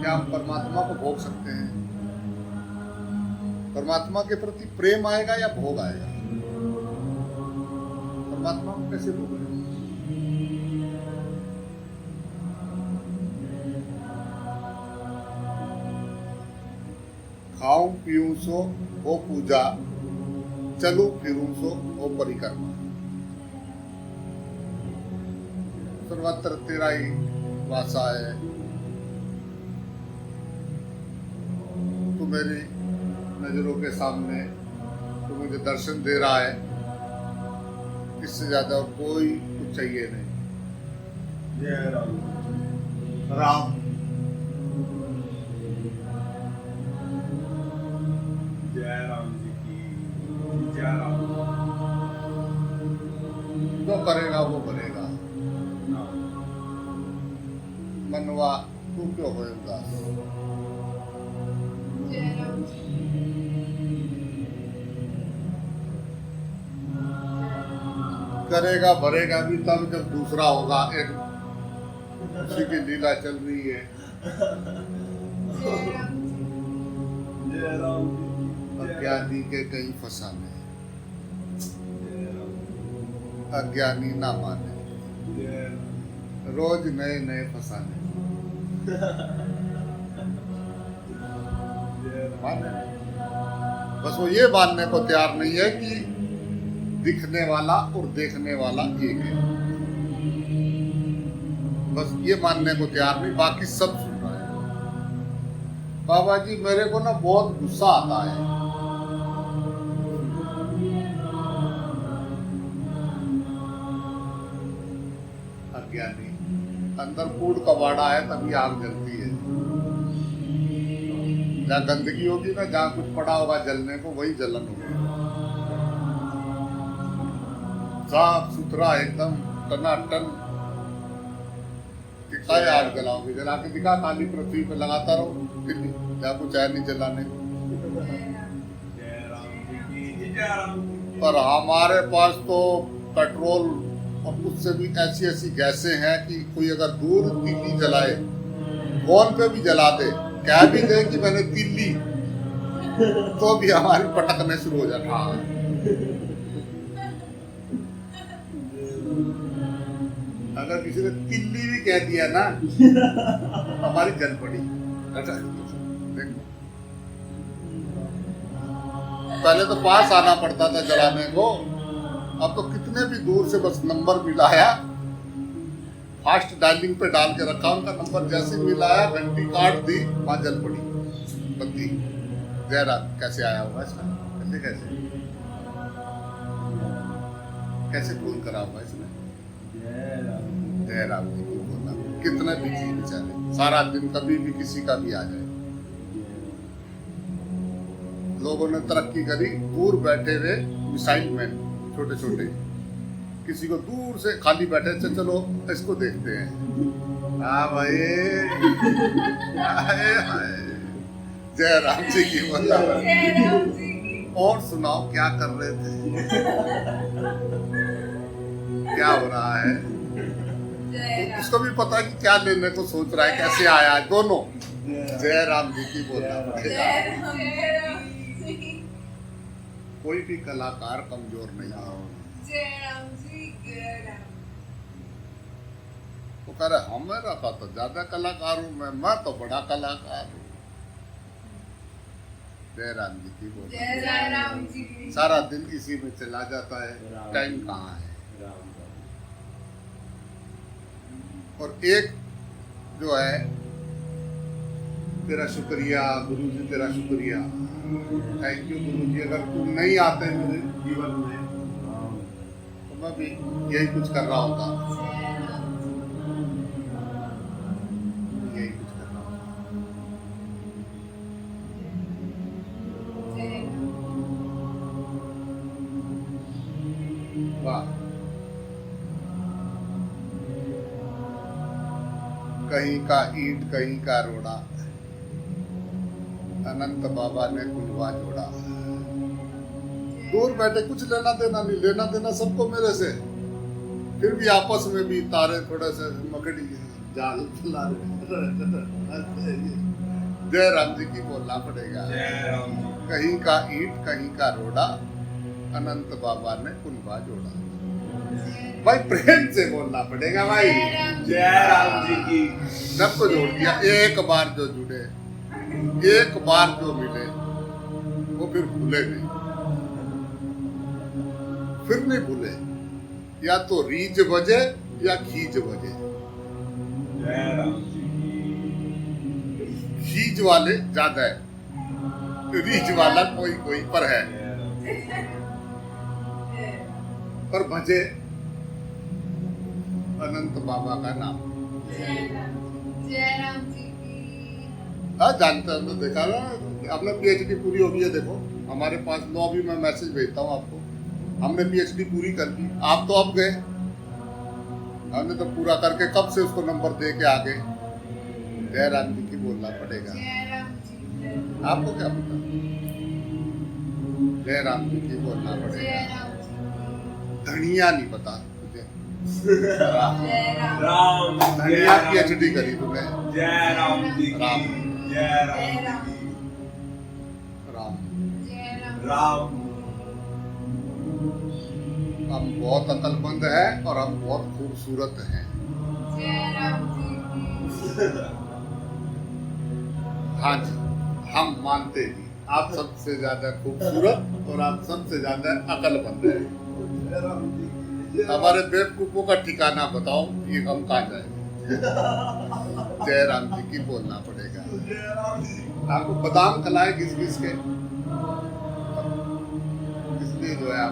क्या हम परमात्मा को भोग सकते हैं? परमात्मा के प्रति प्रेम आएगा या भोग आएगा? परमात्मा को कैसे भोग? खाऊं पीऊं सो हो पूजा, चलूं फिरूं सो हो परिक्रमा। सर्वत्र तेरा ही वासा है, तू मेरी नजरों के सामने, तू मुझे दर्शन दे रहा है। इससे ज्यादा और कोई कुछ चाहिए नहीं। जय राम। राम जय राम जी की। जय राम। जो करेगा वो करेगा। राम। मनवा तू क्यों हो उदास? करेगा भरेगा भी तब जब दूसरा होगा। एक उसी की लीला चल रही है। जय राम। अज्ञानी के कई फसाने, जय राम। अज्ञानी ना माने, जय राम। रोज नए नए फसाने। जय राम। माने, बस वो ये मानने को तैयार नहीं है कि दिखने वाला और देखने वाला एक है। बस ये मानने को तैयार नहीं, बाकी सब सुन रहा है। बाबा जी मेरे को ना बहुत गुस्सा आता है। अज्ञानी, अंदर कूड़ कबाड़ा है तभी आग जलती है। जहाँ गंदगी होगी ना, जहाँ कुछ पड़ा होगा जलने को, वही जलन होगी। साफ सुथरा एकदम टनाटन एक काय आग जलाओगे, जला के दिखा, खाली पृथ्वी पे लगाता रहो तिल्ली, या कुछ है नहीं जलाने को। जय राम जी की जय राम जी की। पर हमारे पास तो पेट्रोल और उससे भी ऐसी ऐसी गैसें हैं कि कोई अगर दूर तिल्ली जलाए, फोन पे भी जला दे, कह भी दे कि मैंने तिल्ली, तो भी हमारी पटकने शुरू हो जाता है। अगर किसी ने तिल्ली भी कह दिया ना, हमारी जल पड़ी। अच्छा देखो, पहले तो पास आना पड़ता था जलाने को, अब तो कितने भी दूर से बस नंबर मिलाया, फास्ट डायलिंग पे डाल के रखा उनका नंबर, जैसे मिलाया घंटी काट दी, वहां जल पड़ी बत्ती। जयराम कैसे आया होगा इसमें, कैसे कैसे कैसे फोन करा होगा इसने, जयराम जी को बोला, कितने बिजी बेचारे, सारा दिन कभी भी किसी का भी आ जाए। लोगों ने तरक्की करी, दूर बैठे हुए मिसाइल मैन छोटे छोटे, किसी को दूर से खाली बैठे थे, चलो इसको देखते हैं। हाँ भाई, जय राम जी की बोला। और सुनाओ क्या कर रहे थे, क्या हो रहा है, तो उसको भी पता है कि क्या लेने को सोच रहा है, कैसे आया है दोनों। जय राम जी की बोला। कोई भी कलाकार कमजोर नहीं है। वो कह रहे हम, मेरा का तो ज्यादा कलाकार हूँ मैं तो बड़ा कलाकार हूँ। जय राम जी की बोला। सारा दिन इसी में चला जाता है, टाइम कहाँ है। और एक जो है, तेरा शुक्रिया गुरु जी, तेरा शुक्रिया, थैंक यू गुरु जी, अगर तुम नहीं आते मेरे जीवन में तो मैं भी यही कुछ कर रहा होता, यही कुछ कर रहा होता। वाह, कहीं का ईंट कहीं का रोड़ा, अनंत बाबा ने कुलवा जोड़ा। दूर बैठे कुछ लेना देना नहीं, लेना देना सबको मेरे से, फिर भी आपस में भी तारे थोड़े से मकड़ी जाल चला रहे। जय राम जी की बोलना पड़ेगा। कहीं का ईंट कहीं का रोड़ा, अनंत बाबा ने कुलवा जोड़ा। भाई प्रेम से बोलना पड़ेगा भाई। जय राम जी की। सबको जोड़ दिया, एक बार जो जुड़े, एक बार जो मिले, वो फिर भूले नहीं, फिर नहीं भूले। या तो रीझ बजे या खींच बजे। जय राम जी की। खींच वाले ज्यादा है, रीझ वाला कोई कोई पर है, पर भजे अनंत बाबा का नाम। जय राम जी की। हाँ जानते हैं, तो देखा ना, आपने पीएचडी पूरी हो गई है, देखो हमारे पास लो, अभी मैं मैसेज भेजता हूँ आपको, हमने पीएचडी पूरी कर ली, आप तो अब गए, हमने तो पूरा करके कब से उसको नंबर दे के आ गए। जय राम जी की बोलना पड़ेगा। जय राम जी। आपको क्या पता, जय राम जी की बोलना जय पड़ेगा। राम जी। धनिया नहीं पता तुझे, जय राम। राम। धनिया पीएचडी करी तुमने। जय राम जी की। राम। जय राम जी की। राम। जय राम। राम। हम बहुत अक्लमंद हैं और हम बहुत खूबसूरत हैं। जय राम जी की। हाँ जी, हम मानते हैं आप सबसे ज्यादा खूबसूरत और आप सबसे ज्यादा अक्लमंद हैं। जय राम जी की। हमारे बेवकूफों का ठिकाना बताओ, ये हम कहाँ जाए। जय राम जी की बोलना पड़ेगा। जय राम जी। आपको बादाम खिलाए घिस घिस के, इसलिए जो है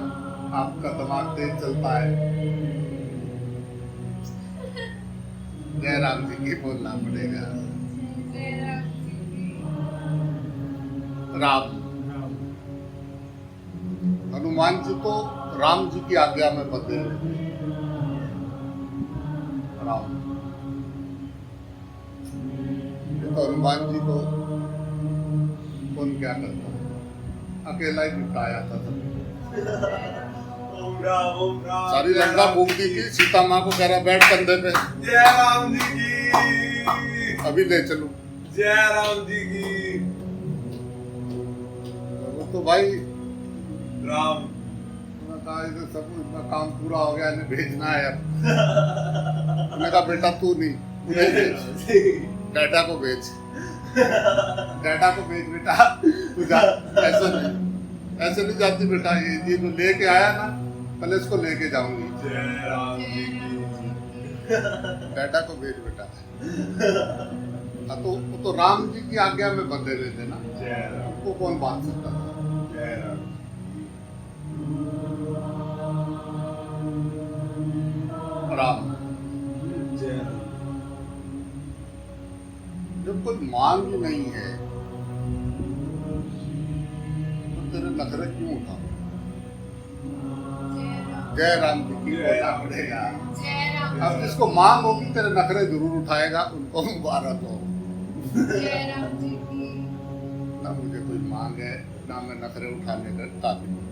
आपका दिमाग तेज चलता है। जय राम जी की बोलना पड़ेगा। जय राम जी की। राम, हनुमान जी तो राम जी की आज्ञा में बंधे हुए थे। राम, तो हनुमान जी को कौन क्या करता, अकेला ही निपटाया था सब। ओम राम ओम राम। सारी लंका फूक दी थी, सीता माँ को कह रहा बैठ कंधे पे, जय राम जी की। अभी ले चलूं। जय राम जी की। वो तो भाई राम। उन्होंने कहा इधर सब इतना काम पूरा हो गया, इन्हें भेजना है अब। उन्होंने कहा बेटा तू नहीं, उन्हें भेज, डाटा को भेज, डाटा को भेज बेटा, तू जा। ऐसे नहीं जाती बेटा, ये जो लेके आया ना, कल इसको लेके जाऊंगी। जय राम जी की। डाटा को भेज बेटा। हाँ, तो वो तो राम जी की आज्ञा में बंधे रहते ना, जय राम। उनको कौन बांध सकता था। जय राम। राम जय राम। जब कोई मांग ही नहीं है तो तेरे नखरे क्यों उठा। जय राम जी की बोलना पड़ेगा। जय राम। अब जिसको मांग होगी तेरे नखरे जरूर उठाएगा, उनको मुबारक हो। जय राम जी की। ना मुझे कोई मांग है, ना मैं नखरे उठाने का काबिल हूँ।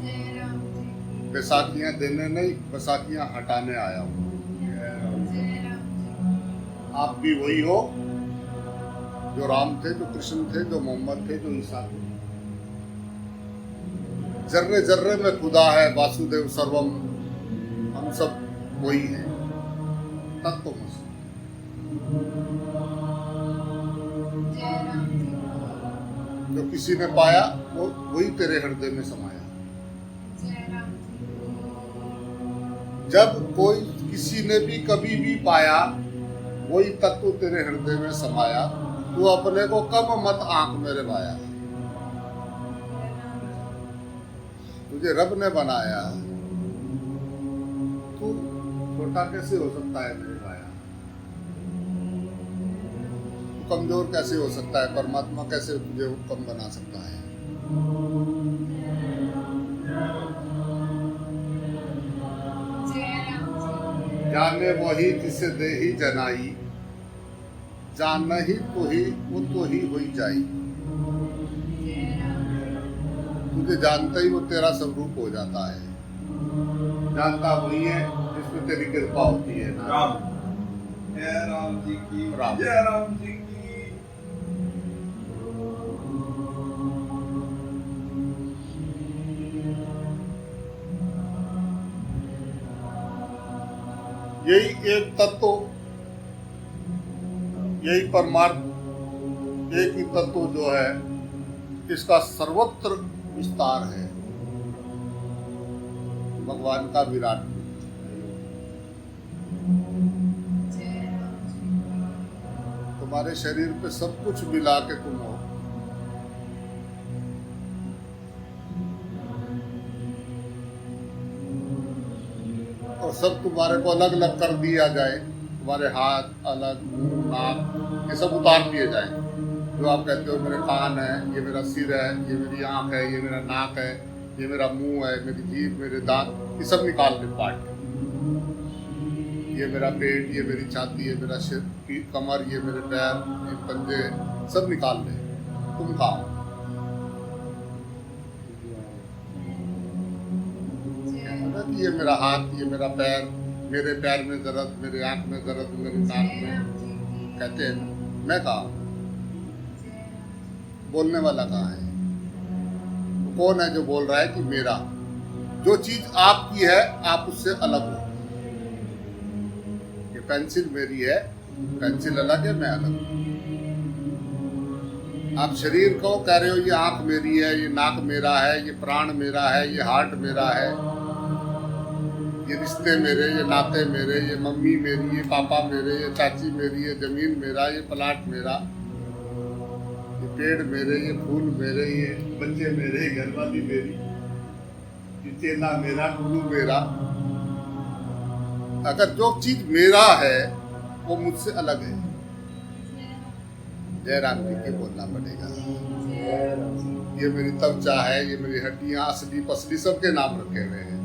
जय राम जी की। बैसाखियाँ देने नहीं, बैसाखियाँ हटाने आया हूँ। जय राम जी। आप भी वही हो जो राम थे, जो कृष्ण थे, जो मोहम्मद थे, जो ईसा थे। जर्रे जर्रे में खुदा है, वासुदेव सर्वम, हम सब वही हैं। तत्वमसि। जय राम जी की। जो किसी ने पाया वो वही तेरे हृदय में समाया। जय राम जी की। जब कोई किसी ने भी कभी भी पाया वही तत्व तेरे हृदय में समाया। तू अपने को कम मत आंक मेरे भाया, तुझे रब ने बनाया, तू छोटा कैसे हो सकता है मेरे भाया। तू कमजोर कैसे हो सकता है, परमात्मा कैसे तुझे कम बना सकता है। जय राम जी। जाने वही जिसे दे ही जनाई, जान ही तो ही वो तो ही हुई जाई। जय राम। तुझे जानता ही वो तेरा स्वरूप हो जाता है। जानता वही है जिसमें तेरी कृपा होती है ना। राम। जय राम जी की। राम। जय राम जी की। यही एक तत्व, यही परमार्थ, एक ही तत्व जो है, इसका सर्वत्र विस्तार है। भगवान का विराट रूप। जय राम जी। तुम्हारे शरीर पे सब कुछ मिला के तुम हो। और सब तुम्हारे को अलग अलग कर दिया जाए, तुम्हारे हाथ अलग, मुंह, नाक, ये सब उतार दिए जाए। जो आप कहते हो मेरे कान है, ये मेरा सिर है, ये मेरी आंख है, ये मेरा नाक है, ये मेरा मुंह है, मेरी जीभ, मेरे दांत, ये सब निकाल दे पार्ट। ये मेरा पेट, ये मेरी छाती, ये मेरा सिर, कमर, ये मेरे पैर, ये पंजे, सब निकाल दे। तुम खाओ। कि ये मेरा हाथ, ये मेरा पैर, मेरे पैर में दर्द, मेरे आंख में दर्द, मेरे नाक में, कहते हैं ना, मैं कहा, बोलने वाला कहाँ है? तो कौन है जो बोल रहा है कि मेरा? जो चीज आपकी है आप उससे अलग हो। ये पेंसिल मेरी है, पेंसिल अलग है, मैं अलग हूँ। आप शरीर को कह रहे हो ये आंख मेरी है, ये नाक मेरा है, ये प्राण मेरा है, ये हार्ट मेरा है, ये रिश्ते मेरे, ये नाते मेरे, ये मम्मी मेरी, ये पापा मेरे, ये चाची मेरी, ये जमीन मेरा, ये प्लाट मेरा, ये पेड़ मेरे, ये फूल मेरे, ये बच्चे मेरे, ये घरवाली मेरी, ये चेला मेरा, गुरु मेरा। अगर जो चीज मेरा है वो मुझसे अलग है। जय राम जी के बोलना पड़ेगा। ये मेरी त्वचा है, ये मेरी हड्डियां, असली पसली सबके नाम रखे हुए हैं।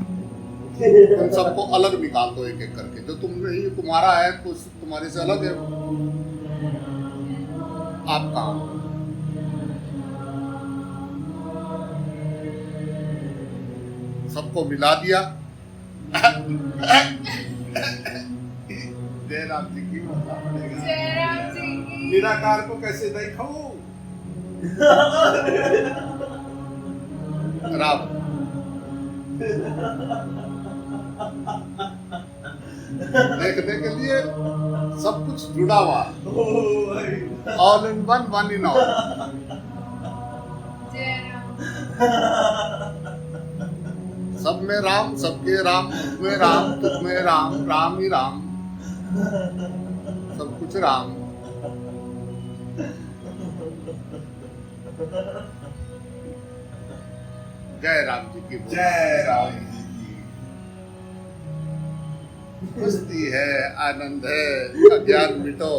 तुम सबको अलग निकाल दो एक एक करके। जो तुम नहीं तुम्हारा है तो तुम्हारे से अलग है। आप कहाँ हो? सबको मिला दिया। जयराम जी की बोलना पड़ेगा। जयराम जी की निराकार को कैसे देखो? राम देखने के लिए सब कुछ जुड़ा हुआ, all in one, one in all. Jairam सब में राम, सबके राम, तुझ में राम, तुझ में राम, राम ही राम, सब कुछ राम। जय राम जी की बोल। जय राम जी की। मस्ती है, आनंद है, अज्ञान मिटो।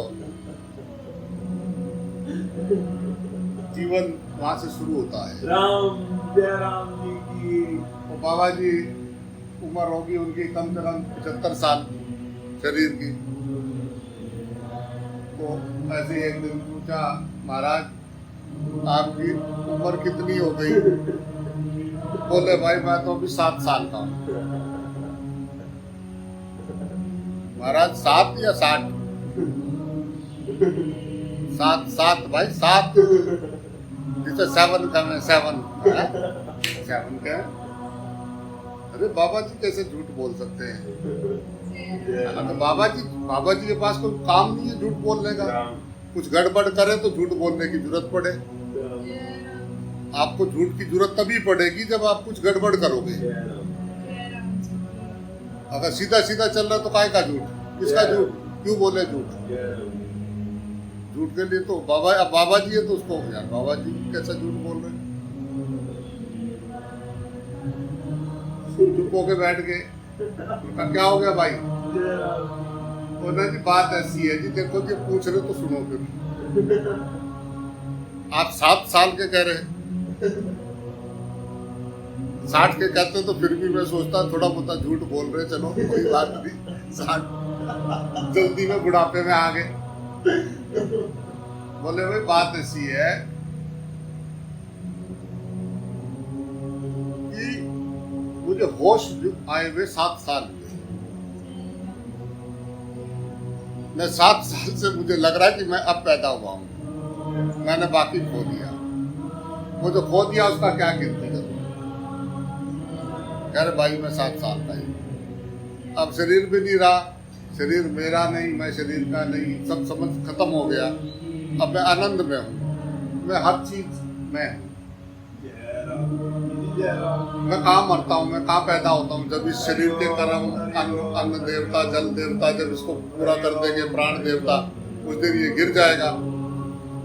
जीवन वहां से शुरू होता है। राम जय राम जी की। तो बाबा जी उम्र होगी उनकी कम से कम 75 साल शरीर की। तो ऐसे एक दिन पूछा, महाराज आपकी उम्र कितनी हो गई? बोले भाई मैं तो अभी 7 साल का हूँ। महाराज 7 या 60? 7 भाई 7। जिसे 7 का मैं 7 का। अरे बाबा जी कैसे झूठ बोल सकते हैं? हाँ, तो बाबा जी के पास कोई काम नहीं है झूठ बोलने का। कुछ गड़बड़ करे तो झूठ बोलने की जरूरत पड़े। आपको झूठ की जरूरत तभी पड़ेगी जब आप कुछ गड़बड़ करोगे। अगर सीधा सीधा चल रहा तो काय का झूठ? किसका झूठ? क्यों बोले झूठ? झूठ के लिए तो बाबा जी है तो उसको यार बाबा जी कैसा झूठ बोल रहे हैं? चुप होके बैठ गए। उनका क्या हो गया भाई? बोला जी बात ऐसी है जी, देखो जी पूछ रहे तो सुनो। फिर आप 7 साल के कह रहे हैं, 60 के कहते तो फिर भी मैं सोचता थोड़ा बहुत झूठ बोल रहे, चलो कोई बात नहीं। 60 जल्दी में बुढ़ापे में आ गए। बोले भाई बात ऐसी है कि मुझे होश आए हुए 7 साल हुए। मैं 7 साल से मुझे लग रहा है कि मैं अब पैदा हुआ हूं। मैंने बाकी खो दिया। वो जो खो दिया उसका क्या गिनती करूं? कह रहे भाई मैं 7 साल का ही। अब शरीर भी नहीं रहा, शरीर मेरा नहीं, मैं शरीर का नहीं, सब समझ खत्म हो गया। अब मैं आनंद में हूँ, मैं हर चीज में हूँ। मैं कहाँ मरता हूँ, मैं कहाँ पैदा होता हूँ? जब इस शरीर के कर्म अन्न देवता, जल देवता जब इसको पूरा कर देंगे, प्राण देवता, उस दिन ये गिर जाएगा।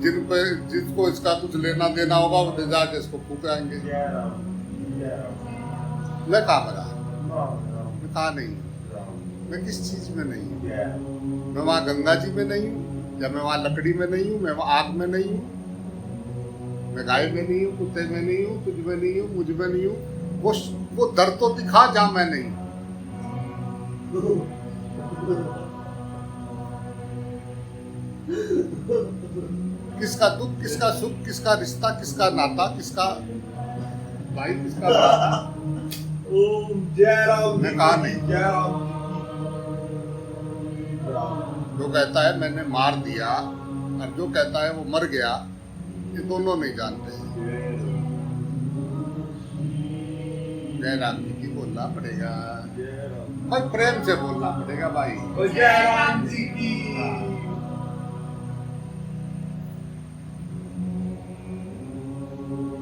जिसको इसका कुछ लेना देना होगा वो ले जाके इसको फूकेंगे। मैं कहाँ मरा? मैं कहाँ नहीं? मैं किस चीज में नहीं हूँ? मैं वहाँ गंगा जी में नहीं हूँ, या मैं वहाँ लकड़ी में नहीं हूँ, मैं वहाँ आग में नहीं हूँ, मैं गाय में नहीं हूँ, कुत्ते में नहीं हूँ, तुझ में नहीं हूँ, मुझ में नहीं हूँ। वो दर तो दिखा जहाँ मैं नहीं हूँ। किसका दुख, किसका सुख, किसका रिश्ता, किसका नाता, किसका भाई, किसका जय राम। मैं कहा नहीं। जय राम। जो कहता है मैंने मार दिया और जो कहता है वो मर गया, ये दोनों नहीं जानते हैं। जय राम जी की बोलना पड़ेगा भाई, प्रेम से बोलना पड़ेगा भाई। जय राम जी की।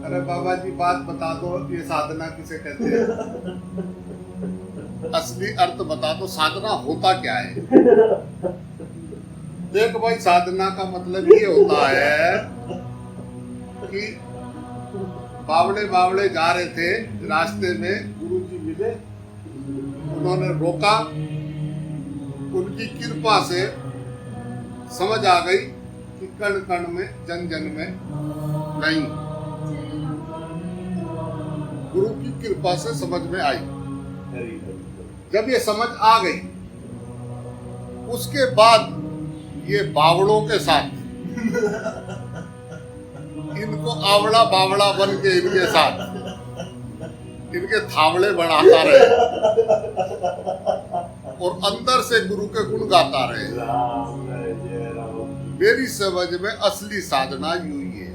अरे बाबा जी बात बता दो, ये साधना किसे कहते हैं? असली अर्थ बता दो, साधना होता क्या है? देख भाई, साधना का मतलब ये होता है कि बावड़े जा रहे थे, रास्ते में गुरु जी मिले, उन्होंने रोका, उनकी कृपा से समझ आ गई कि कण कण में, जन जन में नहीं। गुरु की कृपा से समझ में आई। जब ये समझ आ गई, उसके बाद ये बावड़ों के साथ इनको आवड़ा बावड़ा बन के इनके साथ इनके थावड़े बढ़ाता रहे और अंदर से गुरु के गुण गाता रहे। राम जय राम मेरी समझ में असली साधना यूं ही है।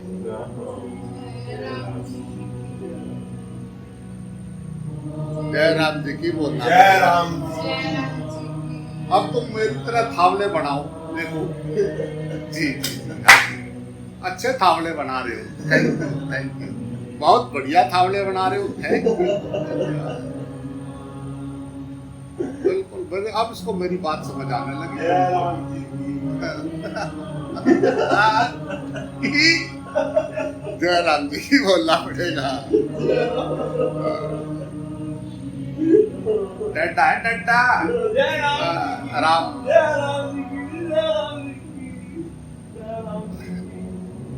जय राम जी की बोलना। जय राम अब तुम मेरी तरह थावले बनाओ। देखो जी अच्छे थावले बना रहे हो। थैंक यू बहुत बढ़िया थावले बना रहे हो। थैंक यू बिल्कुल मेरे अब इसको मेरी बात समझ आने लगी। जय राम जी की जय राम जी की बोलना पड़ेगा। डंडा है डंडा। जय राम राम जय राम जी की जय राम जी की जय राम जी की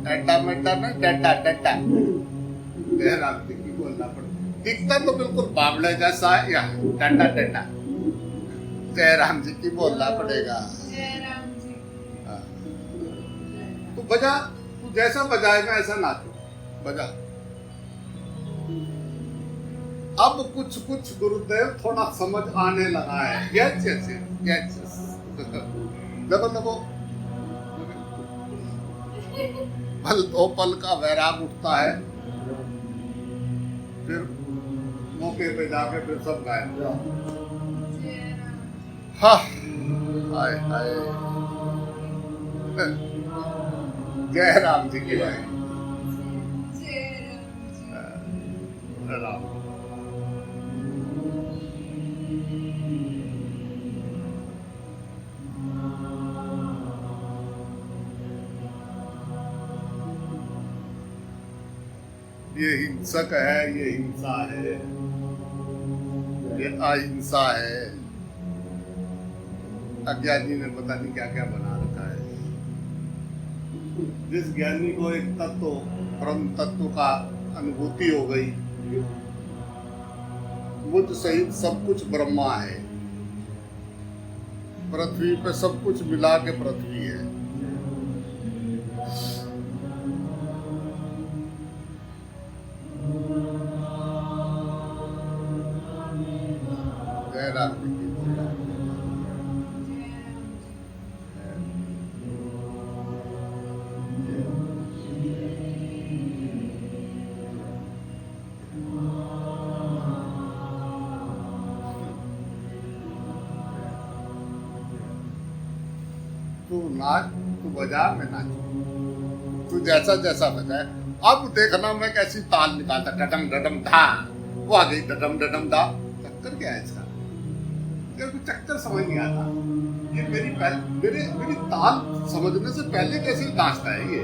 डंडा मिट्टा नहीं डंडा डंडा। जय राम जी की बोलना पड़ेगा। दिखता तो बिल्कुल बावले जैसा है या डंडा डंडा। जय राम जी की बोलना पड़ेगा। हाँ। तू बजा तू जैसा बजाएगा ऐसा नाचो बजा। अब कुछ कुछ गुरुदेव थोड़ा समझ आने लगा है। यस यस यस देखो देखो पल दो पल का वैराग उठता है फिर मौके पे जाके फिर सब गायब। हाँ हाय हाय जय राम जी की भाई। राम ये हिंसक है ये हिंसा है ये अहिंसा है। अज्ञानी ने पता नहीं क्या क्या बना रखा है। जिस ज्ञानी को एक तत्व परम तत्व का अनुभूति हो गई मुझ सहित सब कुछ ब्रह्मा है। पृथ्वी पे सब कुछ मिला के पृथ्वी है। जय राम जी की तू नाच तू बजा मैं नाचू। तू जैसा जैसा बजाए। अब देखना मैं कैसी ताल निकालता डडम डडम धा। वो आ गई डडम डडम धा। चक्कर क्या है इसका? मेरे को चक्कर समझ नहीं आता। ये मेरी ताल समझने से पहले कैसे नाचता है ये?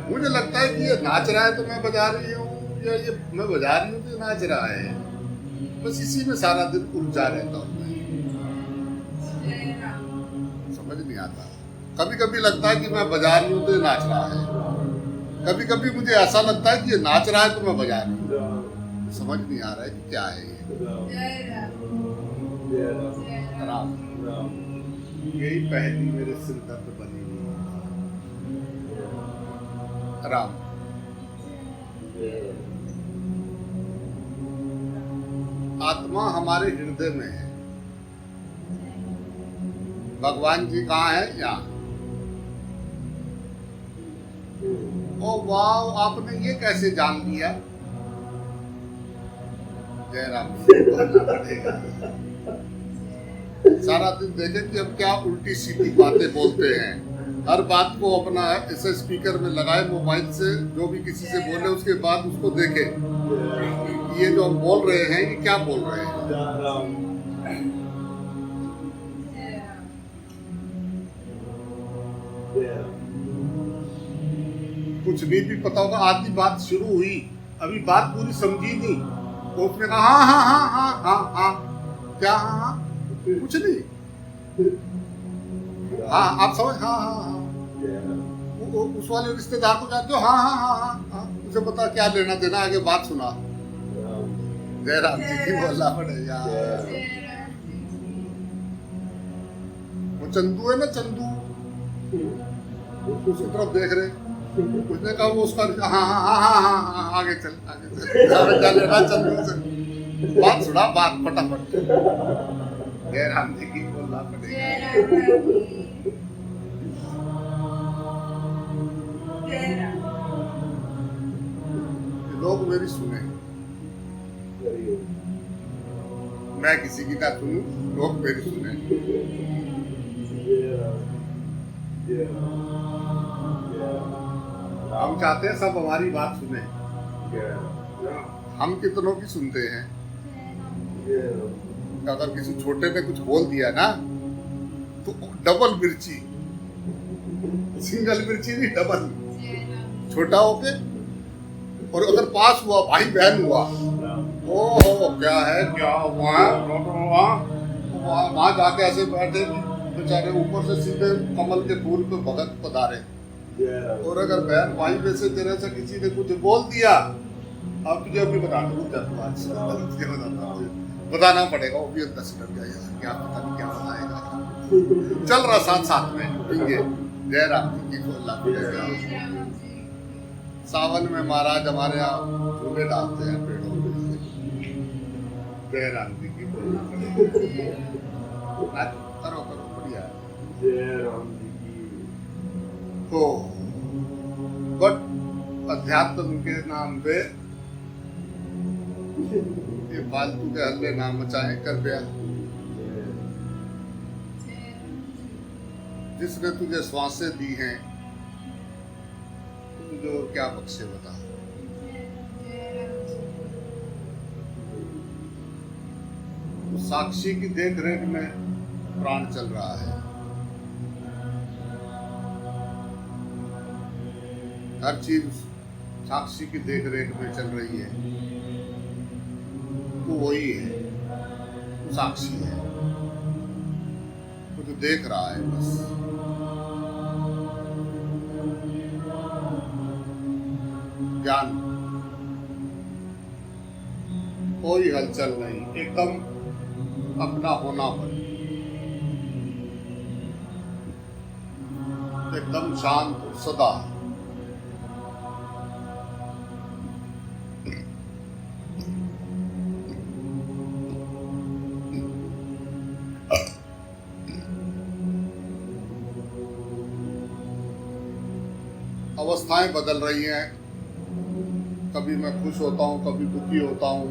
मुझे लगता है कि ये नाच रहा है तो मैं बजा रही हूँ या ये मैं बजा रही हूँ तो नाच रहा है। बस इसी में सारा दिन उलझा रहता हूँ मैं। समझ नहीं आता। कभी कभी लगता है कि मैं बजा रही हूँ तो ये नाच रहा है। कभी कभी मुझे ऐसा लगता है कि ये नाच रहा है तो मैं बजा रही हूँ। समझ नहीं आ रहा है कि क्या है ये। राम यही पहली मेरे सिर दर्द बनी हुई राम। आत्मा हमारे हृदय में है। भगवान जी कहाँ है? यहाँ। ओ वाह आपने ये कैसे जान लिया? जय राम बोलना पड़ेगा। सारा दिन देखें कि हम क्या उल्टी सीधी बातें बोलते हैं। हर बात को अपना ऐसे स्पीकर में लगाए मोबाइल से जो भी किसी से बोले उसके बाद उसको देखें ये जो हम बोल रहे हैं ये क्या बोल रहे हैं। कुछ नहीं भी पता होगा। आधी बात शुरू हुई अभी बात पूरी समझी नहीं तो उसने कहा हाँ हाँ हाँ हाँ हाँ हाँ क्या हाँ हाँ कुछ नहीं। हाँ आप समझ हाँ हाँ हाँ उस वाले रिश्तेदार को जानते हो? हाँ हाँ हाँ हाँ हाँ उसे पता क्या लेना देना आगे बात सुना। जय राम जी की बोलना पड़ेगा। वो चंदू है ना चंदू उसकी तरफ देख रहे उसने कहा वो उसका हाँ हाँ हाँ हाँ हाँ हाँ आगे चल चल से बात सुना बात फटाफट जय राम जी की बोलना जय पड़ेगा। राम की जय राम लोग मेरी सुने, मैं किसी की ना सुनूं, लोग मेरी सुने। हम चाहते हैं सब हमारी बात सुने। हम कितनों की सुनते हैं। अगर किसी छोटे ने कुछ बोल दिया ना तो डबल मिर्ची, सिंगल मिर्ची नहीं डबल, जय राम छोटा होके। और अगर पास हुआ भाई बहन हुआ, ओहो क्या है क्या हुआ है, वहां जाके ऐसे बैठे बेचारे ऊपर से सीधे कमल के फूल पे भगत पधारे। और अगर बहन भाई में से तेरे से किसी ने कुछ बोल दिया, अब तुझे अभी बताना बताना पड़ेगा, वो भी अंदर से डर जाएगा, क्या पता नहीं क्या बताएगा। चल रहा साथ साथ में पीएंगे। जय राम जी की बोलना पड़ेगा। जय राम जी सावन में महाराज हमारे यहाँ झूले डालते हैं पेड़ों में। जय राम जी की बोलना पड़ेगा। करो करो बढ़िया तो बट अध्यात्म के नाम पे ये फालतू के हल्ले ना मचाएं कर दिया। जय राम जी जिसने तुझे श्वासें दी हैं तुझे और क्या बख्शे बता। जय राम जी साक्षी की देख रेख में प्राण चल रहा है। हर चीज साक्षी की देख रेख में चल रही है। तू वही है, तू साक्षी है, तू तो देख रहा है बस। ज्ञान कोई हलचल नहीं, एकदम अपना होना पर, एकदम शांत सदा। अवस्थाएं बदल रही हैं, कभी मैं खुश होता हूँ, कभी दुखी होता हूँ,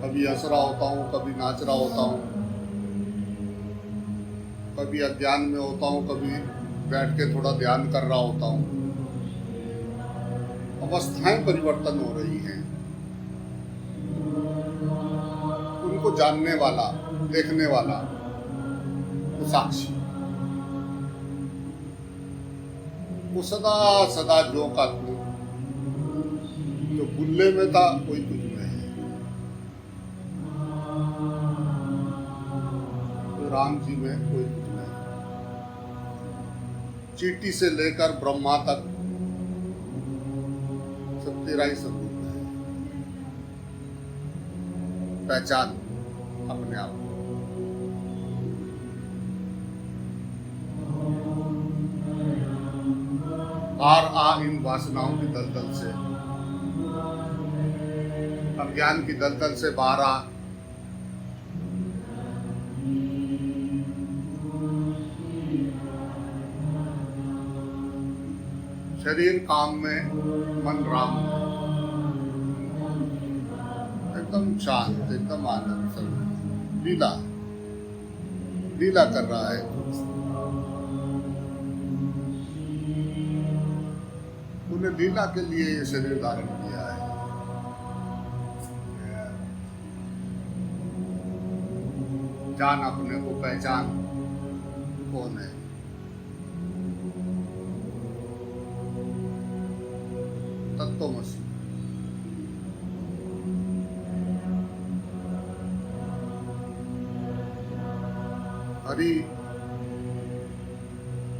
कभी हंस रहा होता हूँ, कभी नाच रहा होता हूँ, कभी अज्ञान में होता हूँ, कभी बैठ के थोड़ा ध्यान कर रहा होता हूँ। अवस्थाएं परिवर्तन हो रही हैं। उनको जानने वाला, देखने वाला वो साक्षी, वो सदा सदा जो का तू, जो बुल्ले में था कोई तुझ में है। तो राम जी में कोई तुझ में है। चींटी से लेकर ब्रह्मा तक सब तेरा ही स्वरूप है। पहचान अपने आप को। बाहर आ इन वासनाओं की दलदल से, अज्ञान की दलदल से बाहर आ। शरीर काम में, मन राम में, एकदम शांत, एकदम आनंद स्वरूप। लीला लीला कर रहा है। तूने लीला के लिए ये शरीर धारण किया है। जान अपने को, पहचान कौन है। तत्वमसि। हरि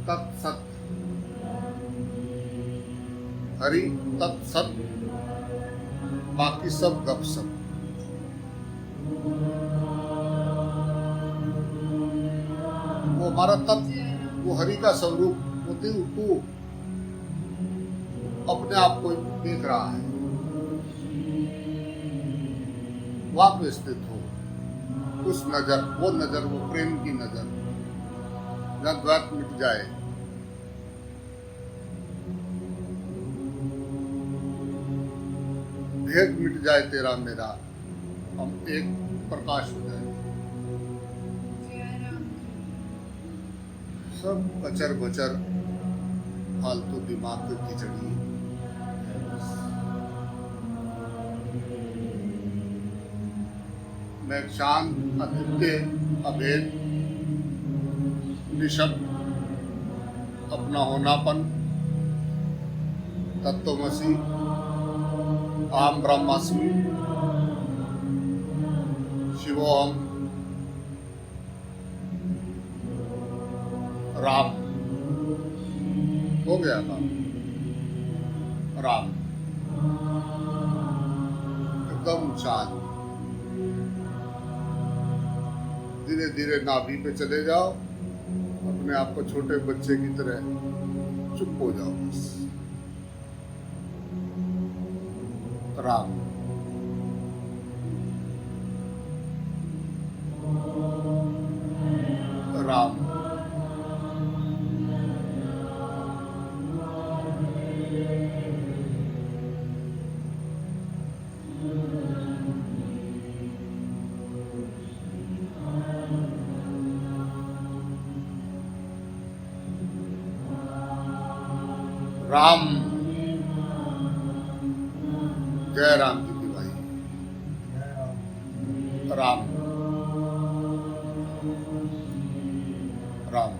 तत्सत, हरि तत्सत, बाकी सब गपसप। वो हमारा तत्व, वो हरि का स्वरूप, वो तू, अपने आप को देख रहा है, वहां पे स्थित हो। उस नजर, वो प्रेम की नजर, जहाँ द्वैत मिट जाए, भेद मिट जाए तेरा मेरा, हम एक प्रकाश हो जाए। जय राम सब कचर बचर फालतू दिमाग की खिचड़ी। मैं एक शांत, अद्वितीय, अभेद, निशब्द अपना होनापन, तत्वमसि, आम ब्रह्मास्मि, शिवोहम, राम। हो गया काम, राम। एकदम शांत। धीरे धीरे नाभि पे चले जाओ, अपने आप को छोटे बच्चे की तरह चुप हो जाओ बस। राम। राम। राम। जय राम जी की भाई। राम। राम।